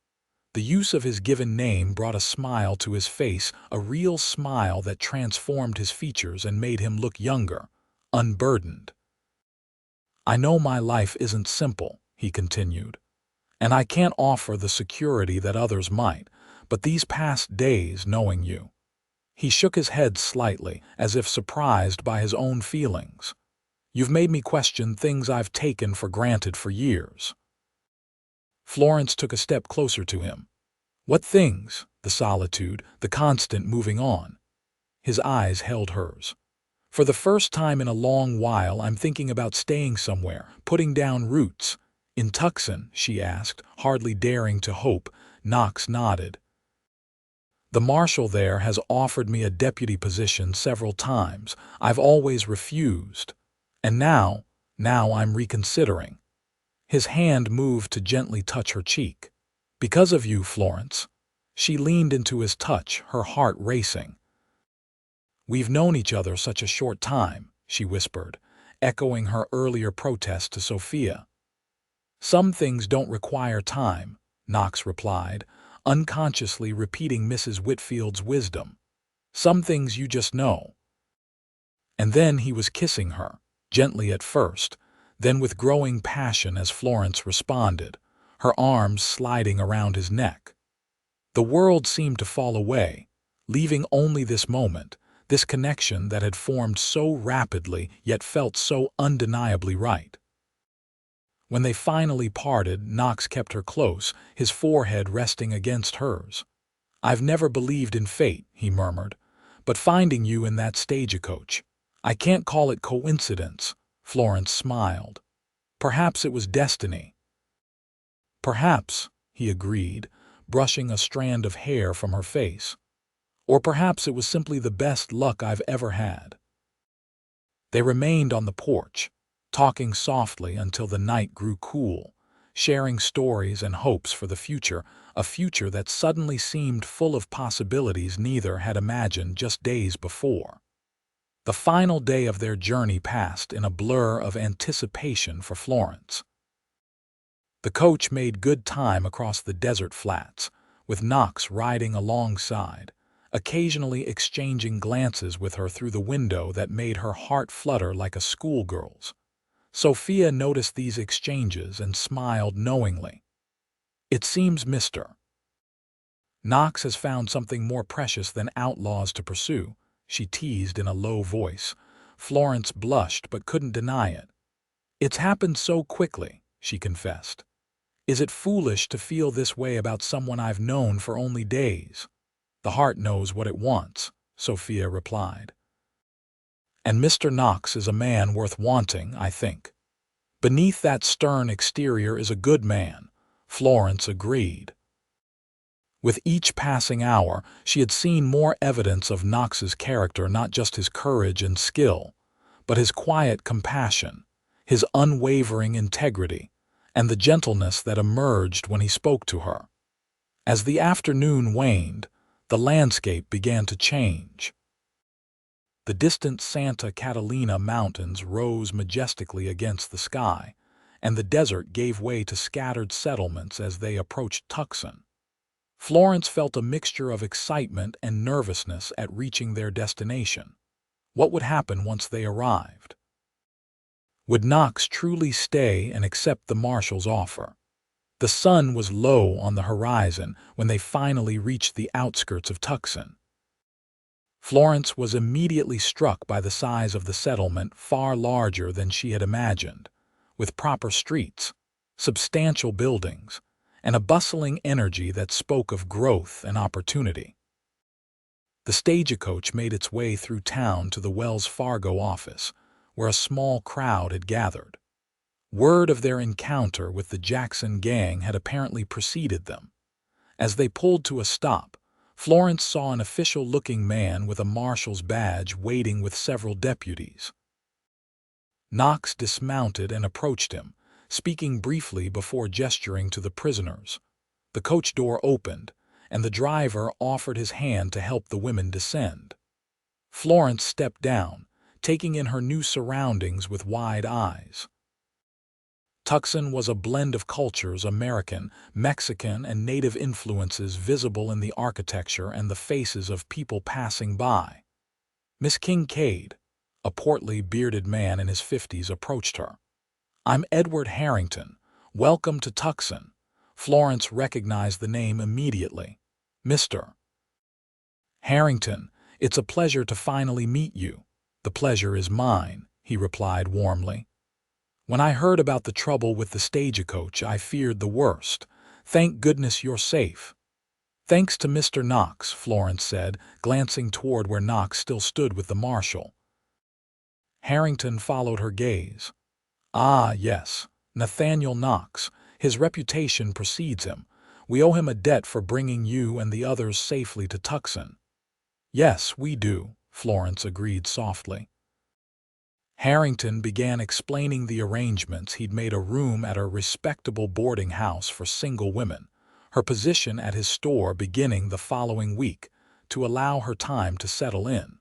The use of his given name brought a smile to his face, a real smile that transformed his features and made him look younger, unburdened. "I know my life isn't simple," he continued, "and I can't offer the security that others might, but these past days, knowing you—" He shook his head slightly, as if surprised by his own feelings. "You've made me question things I've taken for granted for years." Florence took a step closer to him. "What things?" "The solitude, the constant moving on." His eyes held hers. "For the first time in a long while, I'm thinking about staying somewhere, putting down roots." "In Tuxen?" she asked, hardly daring to hope. Knox nodded. "The marshal there has offered me a deputy position several times. I've always refused. And now I'm reconsidering." His hand moved to gently touch her cheek. "Because of you, Florence." She leaned into his touch, her heart racing. "We've known each other such a short time," she whispered, echoing her earlier protest to Sophia. "Some things don't require time," Knox replied, unconsciously repeating Mrs. Whitfield's wisdom. "Some things you just know." And then he was kissing her, gently at first, then with growing passion as Florence responded, her arms sliding around his neck. The world seemed to fall away, leaving only this moment, this connection that had formed so rapidly yet felt so undeniably right. When they finally parted, Knox kept her close, his forehead resting against hers. "I've never believed in fate," he murmured, "but finding you in that stagecoach, I can't call it coincidence." Florence smiled. "Perhaps it was destiny." "Perhaps," he agreed, brushing a strand of hair from her face. Or perhaps it was simply the best luck I've ever had. They remained on the porch, talking softly until the night grew cool, sharing stories and hopes for the future, a future that suddenly seemed full of possibilities neither had imagined just days before. The final day of their journey passed in a blur of anticipation for Florence. The coach made good time across the desert flats, with Knox riding alongside, occasionally exchanging glances with her through the window that made her heart flutter like a schoolgirl's. Sophia noticed these exchanges and smiled knowingly. "It seems Mr. Knox has found something more precious than outlaws to pursue," she teased in a low voice. Florence blushed but couldn't deny it. "It's happened so quickly," she confessed. "Is it foolish to feel this way about someone I've known for only days?" "The heart knows what it wants," Sophia replied. "And Mr. Knox is a man worth wanting, I think. Beneath that stern exterior is a good man," Florence agreed. With each passing hour, she had seen more evidence of Knox's character, not just his courage and skill, but his quiet compassion, his unwavering integrity, and the gentleness that emerged when he spoke to her. As the afternoon waned, the landscape began to change. The distant Santa Catalina mountains rose majestically against the sky, and the desert gave way to scattered settlements as they approached Tuxen. Florence felt a mixture of excitement and nervousness at reaching their destination. What would happen once they arrived? Would Knox truly stay and accept the marshal's offer? The sun was low on the horizon when they finally reached the outskirts of Tuxen. Florence was immediately struck by the size of the settlement, far larger than she had imagined, with proper streets, substantial buildings, and a bustling energy that spoke of growth and opportunity. The Stagecoach made its way through town to the Wells Fargo office, where a small crowd had gathered. Word of their encounter with the Jackson gang had apparently preceded them. As they pulled to a stop, Florence saw an official-looking man with a marshal's badge waiting with several deputies. Knox dismounted and approached him, speaking briefly before gesturing to the prisoners. The coach door opened, and the driver offered his hand to help the women descend. Florence stepped down, taking in her new surroundings with wide eyes. Tuxen was a blend of cultures, American, Mexican, and native influences visible in the architecture and the faces of people passing by. Miss Kincaid, a portly, bearded man in his 50s, approached her. "I'm Edward Harrington. Welcome to Tuxen." Florence recognized the name immediately. "Mr. Harrington, it's a pleasure to finally meet you." "The pleasure is mine," he replied warmly. "When I heard about the trouble with the Stagecoach, I feared the worst. Thank goodness you're safe." "Thanks to Mr. Knox," Florence said, glancing toward where Knox still stood with the marshal. Harrington followed her gaze. "Ah, yes, Nathaniel Knox. His reputation precedes him. We owe him a debt for bringing you and the others safely to Tuxen." "Yes, we do," Florence agreed softly. Harrington began explaining the arrangements. He'd made a room at a respectable boarding house for single women, her position at his store beginning the following week, to allow her time to settle in.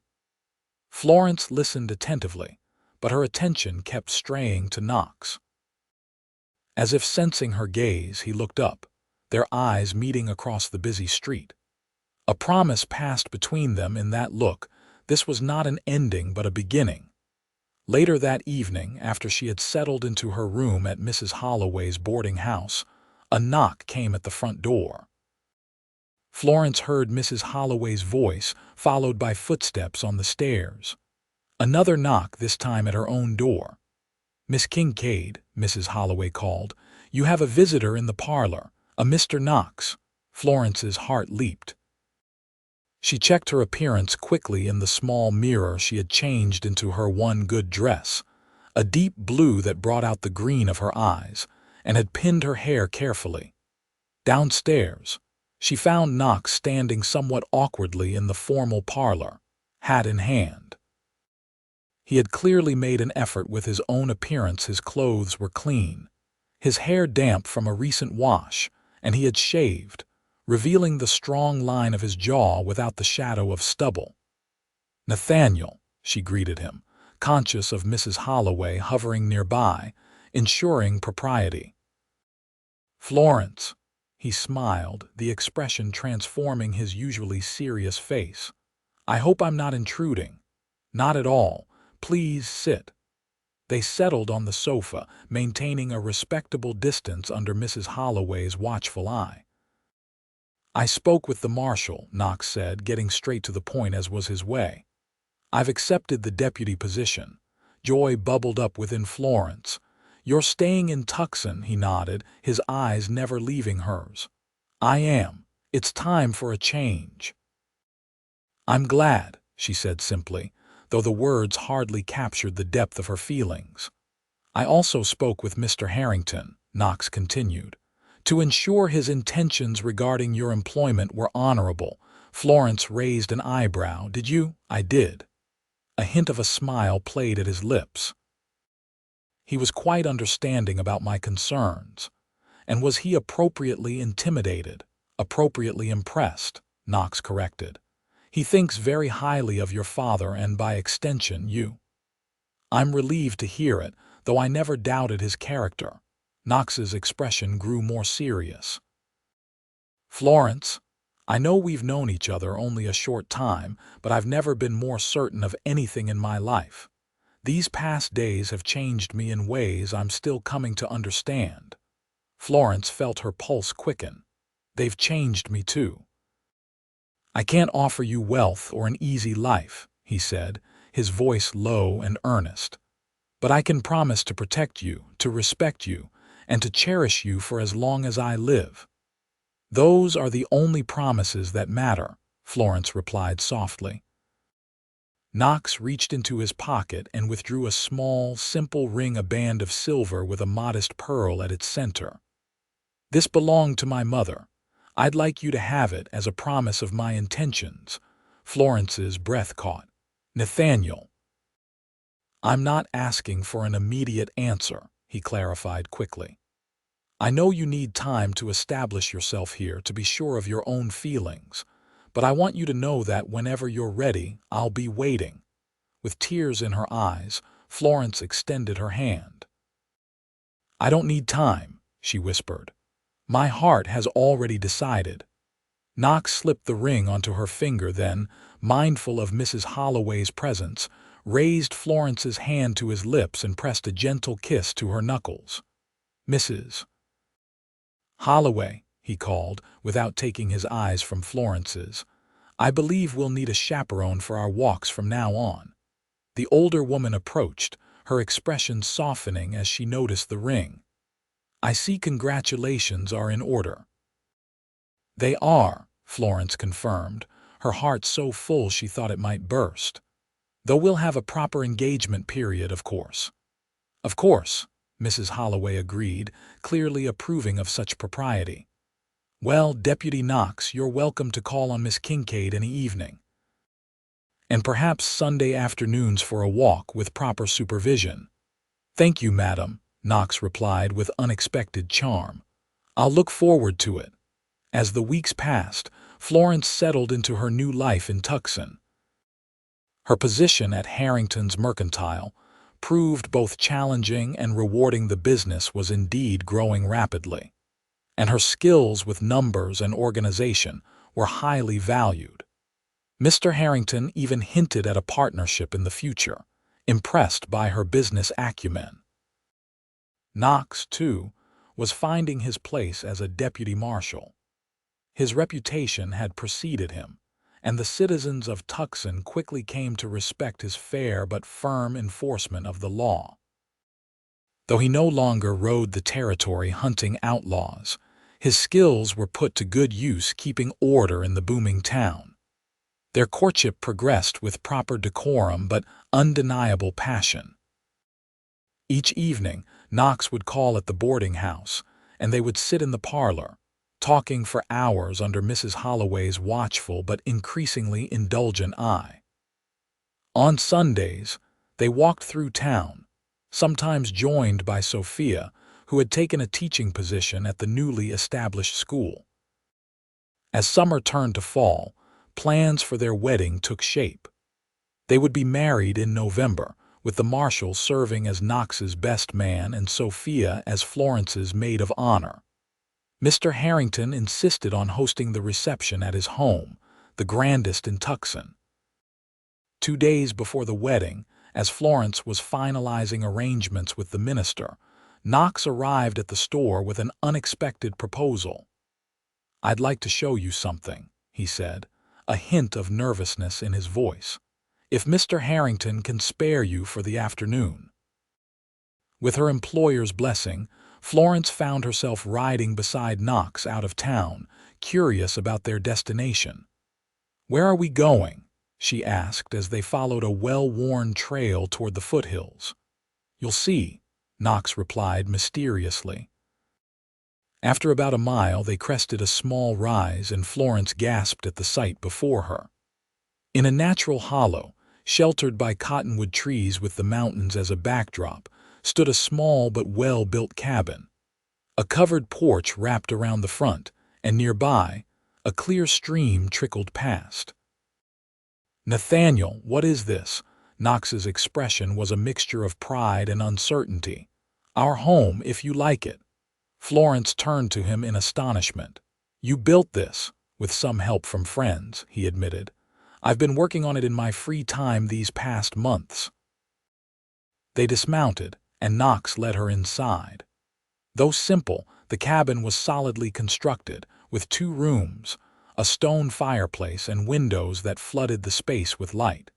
Florence listened attentively, but her attention kept straying to Knox. As if sensing her gaze, he looked up, their eyes meeting across the busy street. A promise passed between them in that look. This was not an ending but a beginning. Later that evening, after she had settled into her room at Mrs. Holloway's boarding house, a knock came at the front door. Florence heard Mrs. Holloway's voice, followed by footsteps on the stairs. Another knock, this time at her own door. "Miss Kincaid," Mrs. Holloway called, "you have a visitor in the parlor, a Mr. Knox." Florence's heart leaped. She checked her appearance quickly in the small mirror. She had changed into her one good dress, a deep blue that brought out the green of her eyes, and had pinned her hair carefully. "Downstairs." She found Knox standing somewhat awkwardly in the formal parlor, hat in hand. He had clearly made an effort with his own appearance. His clothes were clean, his hair damp from a recent wash, and he had shaved, revealing the strong line of his jaw without the shadow of stubble. "Nathaniel," she greeted him, conscious of Mrs. Holloway hovering nearby, ensuring propriety. "Florence," he smiled, the expression transforming his usually serious face. "I hope I'm not intruding." "Not at all. Please sit." They settled on the sofa, maintaining a respectable distance under Mrs. Holloway's watchful eye. "I spoke with the marshal," Knox said, getting straight to the point as was his way. "I've accepted the deputy position." Joy bubbled up within Florence. "You're staying in Tuxen," he nodded, his eyes never leaving hers. "I am. It's time for a change." "I'm glad," she said simply, though the words hardly captured the depth of her feelings. "I also spoke with Mr. Harrington," Knox continued, "to ensure his intentions regarding your employment were honorable." Florence raised an eyebrow. "Did you?" "I did." A hint of a smile played at his lips. He was quite understanding about my concerns. And was he appropriately intimidated? Appropriately impressed, Knox corrected. "He thinks very highly of your father and, by extension, you." "I'm relieved to hear it, though I never doubted his character." Knox's expression grew more serious. "Florence, I know we've known each other only a short time, but I've never been more certain of anything in my life. These past days have changed me in ways I'm still coming to understand." Florence felt her pulse quicken. "They've changed me too." "I can't offer you wealth or an easy life," he said, his voice low and earnest. "But I can promise to protect you, to respect you, and to cherish you for as long as I live." "Those are the only promises that matter," Florence replied softly. Knox reached into his pocket and withdrew a small, simple ring, a band of silver with a modest pearl at its center. "This belonged to my mother. I'd like you to have it as a promise of my intentions." Florence's breath caught. "Nathaniel." "I'm not asking for an immediate answer," he clarified quickly. "I know you need time to establish yourself here, to be sure of your own feelings, but I want you to know that whenever you're ready, I'll be waiting." With tears in her eyes, Florence extended her hand. "I don't need time," she whispered. "My heart has already decided." Knox slipped the ring onto her finger, then, mindful of Mrs. Holloway's presence, raised Florence's hand to his lips and pressed a gentle kiss to her knuckles. "Mrs. Holloway," he called, without taking his eyes from Florence's, "I believe we'll need a chaperone for our walks from now on." The older woman approached, her expression softening as she noticed the ring. "I see congratulations are in order." "They are," Florence confirmed, her heart so full she thought it might burst. "Though we'll have a proper engagement period, of course." "Of course," Mrs. Holloway agreed, clearly approving of such propriety. "Well, Deputy Knox, you're welcome to call on Miss Kincaid any evening. And perhaps Sunday afternoons for a walk with proper supervision." "Thank you, madam," Knox replied with unexpected charm. "I'll look forward to it." As the weeks passed, Florence settled into her new life in Tuxen. Her position at Harrington's Mercantile proved both challenging and rewarding. The business was indeed growing rapidly, and her skills with numbers and organization were highly valued. Mr. Harrington even hinted at a partnership in the future, impressed by her business acumen. Knox, too, was finding his place as a deputy marshal. His reputation had preceded him, and the citizens of Tuxen quickly came to respect his fair but firm enforcement of the law. Though he no longer rode the territory hunting outlaws, his skills were put to good use keeping order in the booming town. Their courtship progressed with proper decorum but undeniable passion. Each evening, Knox would call at the boarding house, and they would sit in the parlor, talking for hours under Mrs. Holloway's watchful but increasingly indulgent eye. On Sundays, they walked through town, sometimes joined by Sophia, who had taken a teaching position at the newly established school. As summer turned to fall, plans for their wedding took shape. They would be married in November, with the marshal serving as Knox's best man and Sophia as Florence's maid of honor. Mr. Harrington insisted on hosting the reception at his home, the grandest in Tuxen. 2 days before the wedding, as Florence was finalizing arrangements with the minister, Knox arrived at the store with an unexpected proposal. "I'd like to show you something," he said, a hint of nervousness in his voice. "If Mr. Harrington can spare you for the afternoon." With her employer's blessing, Florence found herself riding beside Knox out of town, curious about their destination. "Where are we going?" she asked as they followed a well-worn trail toward the foothills. "You'll see," Knox replied mysteriously. After about a mile, they crested a small rise and Florence gasped at the sight before her. In a natural hollow, sheltered by cottonwood trees with the mountains as a backdrop, stood a small but well-built cabin. A covered porch wrapped around the front, and nearby, a clear stream trickled past. "Nathaniel, what is this?" Knox's expression was a mixture of pride and uncertainty. "Our home, if you like it." Florence turned to him in astonishment. "You built this, with some help from friends," he admitted. "I've been working on it in my free time these past months." They dismounted, and Knox led her inside. Though simple, the cabin was solidly constructed, with 2 rooms, a stone fireplace, and windows that flooded the space with light.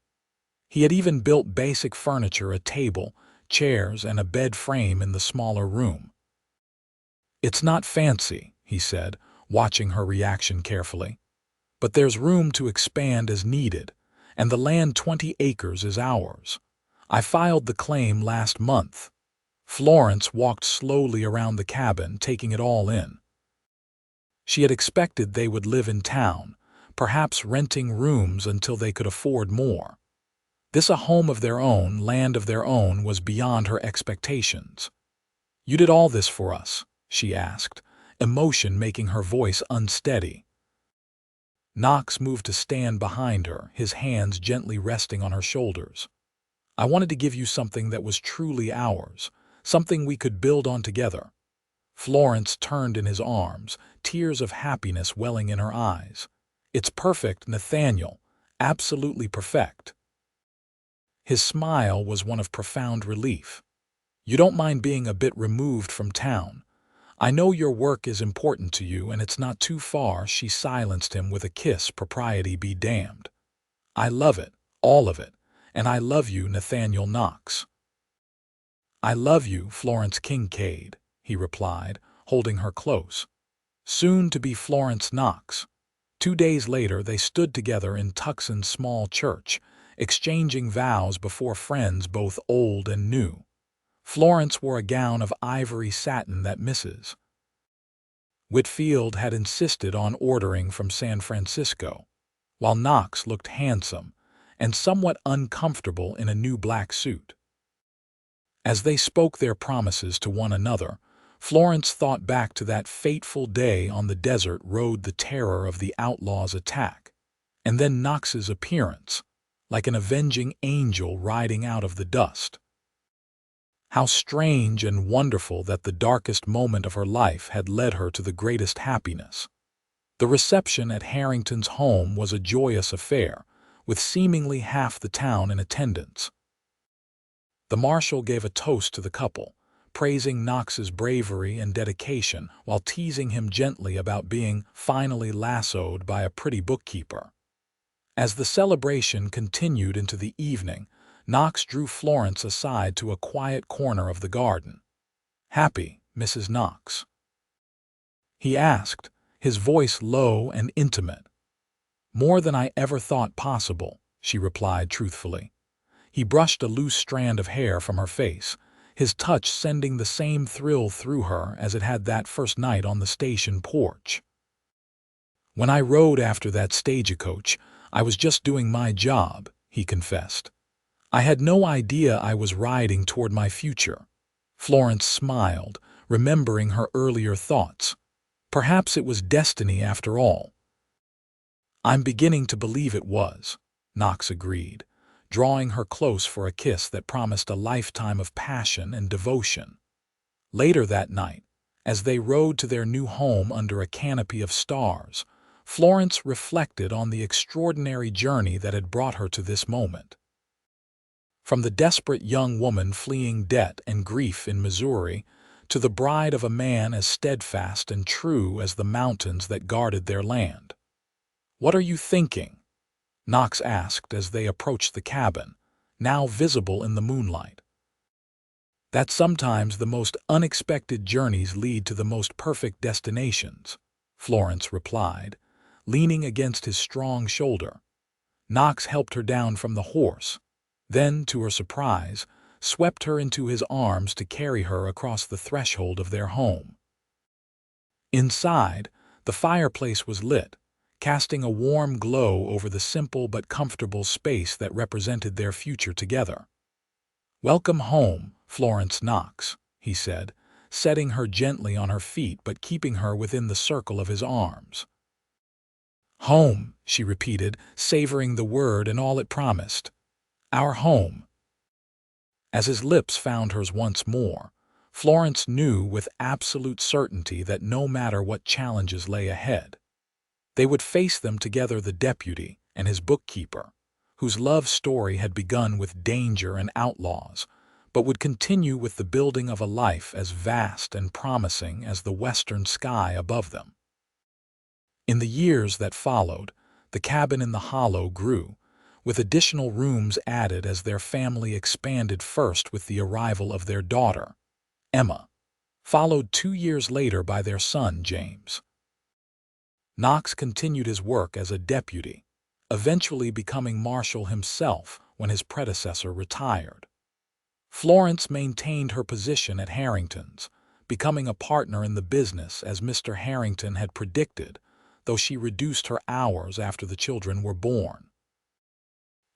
He had even built basic furniture, a table, chairs, and a bed frame in the smaller room. "It's not fancy," he said, watching her reaction carefully. "But there's room to expand as needed, and the land 20 acres is ours. I filed the claim last month." Florence walked slowly around the cabin, taking it all in. She had expected they would live in town, perhaps renting rooms until they could afford more. This, a home of their own, land of their own, was beyond her expectations. "You did all this for us?" she asked, emotion making her voice unsteady. Knox moved to stand behind her, his hands gently resting on her shoulders. "I wanted to give you something that was truly ours, something we could build on together." Florence turned in his arms, tears of happiness welling in her eyes. "It's perfect, Nathaniel, absolutely perfect." His smile was one of profound relief. "You don't mind being a bit removed from town? I know your work is important to you, and it's not too far." She silenced him with a kiss, propriety be damned. "I love it, all of it, and I love you, Nathaniel Knox." "I love you, Florence Kincaid," he replied, holding her close. Soon to be Florence Knox. 2 days later they stood together in Tuxen's small church, exchanging vows before friends both old and new. Florence wore a gown of ivory satin that Mrs. Whitfield had insisted on ordering from San Francisco, while Knox looked handsome and somewhat uncomfortable in a new black suit. As they spoke their promises to one another, Florence thought back to that fateful day on the desert road, the terror of the Outlaws' attack, and then Knox's appearance, like an avenging angel riding out of the dust. How strange and wonderful that the darkest moment of her life had led her to the greatest happiness. The reception at Harrington's home was a joyous affair, with seemingly half the town in attendance. The marshal gave a toast to the couple, praising Knox's bravery and dedication while teasing him gently about being finally lassoed by a pretty bookkeeper. As the celebration continued into the evening, Knox drew Florence aside to a quiet corner of the garden. "Happy, Mrs. Knox?" he asked, his voice low and intimate. "More than I ever thought possible," she replied truthfully. He brushed a loose strand of hair from her face, his touch sending the same thrill through her as it had that first night on the station porch. "When I rode after that stagecoach, I was just doing my job," he confessed. "I had no idea I was riding toward my future." Florence smiled, remembering her earlier thoughts. Perhaps it was destiny after all. "I'm beginning to believe it was," Knox agreed, drawing her close for a kiss that promised a lifetime of passion and devotion. Later that night, as they rode to their new home under a canopy of stars, Florence reflected on the extraordinary journey that had brought her to this moment. From the desperate young woman fleeing debt and grief in Missouri to the bride of a man as steadfast and true as the mountains that guarded their land. "What are you thinking?" Knox asked as they approached the cabin, now visible in the moonlight. "That sometimes the most unexpected journeys lead to the most perfect destinations," Florence replied, leaning against his strong shoulder. Knox helped her down from the horse, then, to her surprise, swept her into his arms to carry her across the threshold of their home. Inside, the fireplace was lit, casting a warm glow over the simple but comfortable space that represented their future together. "Welcome home, Florence Knox," he said, setting her gently on her feet but keeping her within the circle of his arms. "Home," she repeated, savoring the word and all it promised. "Our home." As his lips found hers once more, Florence knew with absolute certainty that no matter what challenges lay ahead, they would face them together, the deputy and his bookkeeper, whose love story had begun with danger and outlaws, but would continue with the building of a life as vast and promising as the western sky above them. In the years that followed, the cabin in the hollow grew, with additional rooms added as their family expanded, first with the arrival of their daughter, Emma, followed 2 years later by their son, James. Knox continued his work as a deputy, eventually becoming marshal himself when his predecessor retired. Florence maintained her position at Harrington's, becoming a partner in the business as Mr. Harrington had predicted, though she reduced her hours after the children were born.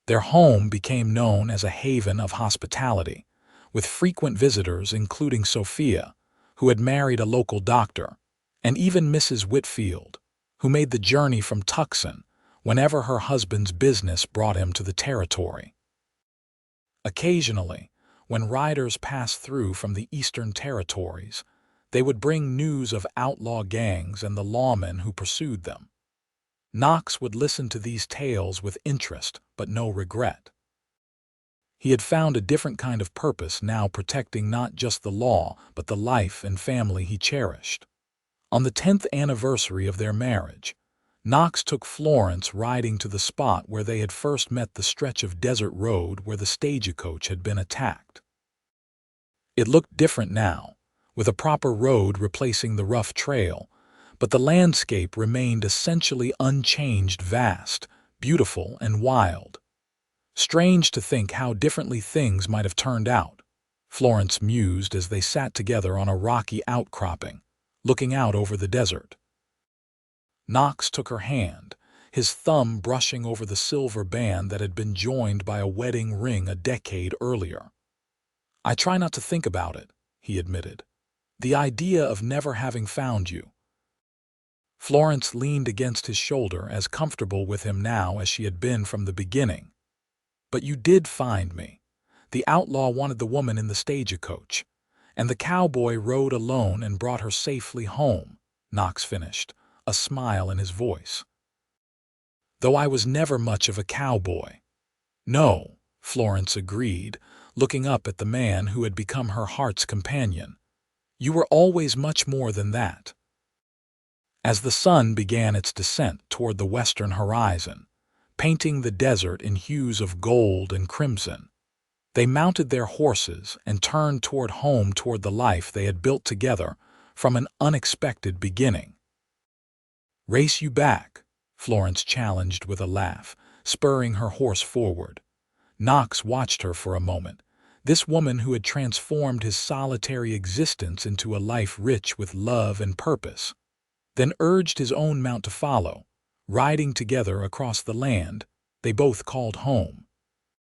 Their home became known as a haven of hospitality, with frequent visitors including Sophia, who had married a local doctor, and even Mrs. Whitfield, who made the journey from Tuxen whenever her husband's business brought him to the territory. Occasionally, when riders passed through from the eastern territories, they would bring news of outlaw gangs and the lawmen who pursued them. Knox would listen to these tales with interest but no regret. He had found a different kind of purpose now, protecting not just the law but the life and family he cherished. On the 10th anniversary of their marriage, Knox took Florence riding to the spot where they had first met, the stretch of desert road where the stagecoach had been attacked. It looked different now, with a proper road replacing the rough trail, but the landscape remained essentially unchanged, vast, beautiful, and wild. Strange to think how differently things might have turned out, Florence mused as they sat together on a rocky outcropping, looking out over the desert. Knox took her hand, his thumb brushing over the silver band that had been joined by a wedding ring a decade earlier. "I try not to think about it," he admitted. "The idea of never having found you." Florence leaned against his shoulder, as comfortable with him now as she had been from the beginning. "But you did find me. The outlaw wanted the woman in the stagecoach, and the cowboy rode alone and brought her safely home," Knox finished, a smile in his voice. "Though I was never much of a cowboy." "No," Florence agreed, looking up at the man who had become her heart's companion. "You were always much more than that." As the sun began its descent toward the western horizon, painting the desert in hues of gold and crimson, they mounted their horses and turned toward home, toward the life they had built together from an unexpected beginning. "Race you back," Florence challenged with a laugh, spurring her horse forward. Knox watched her for a moment, this woman who had transformed his solitary existence into a life rich with love and purpose. then urged his own mount to follow. Riding together across the land, they both called home.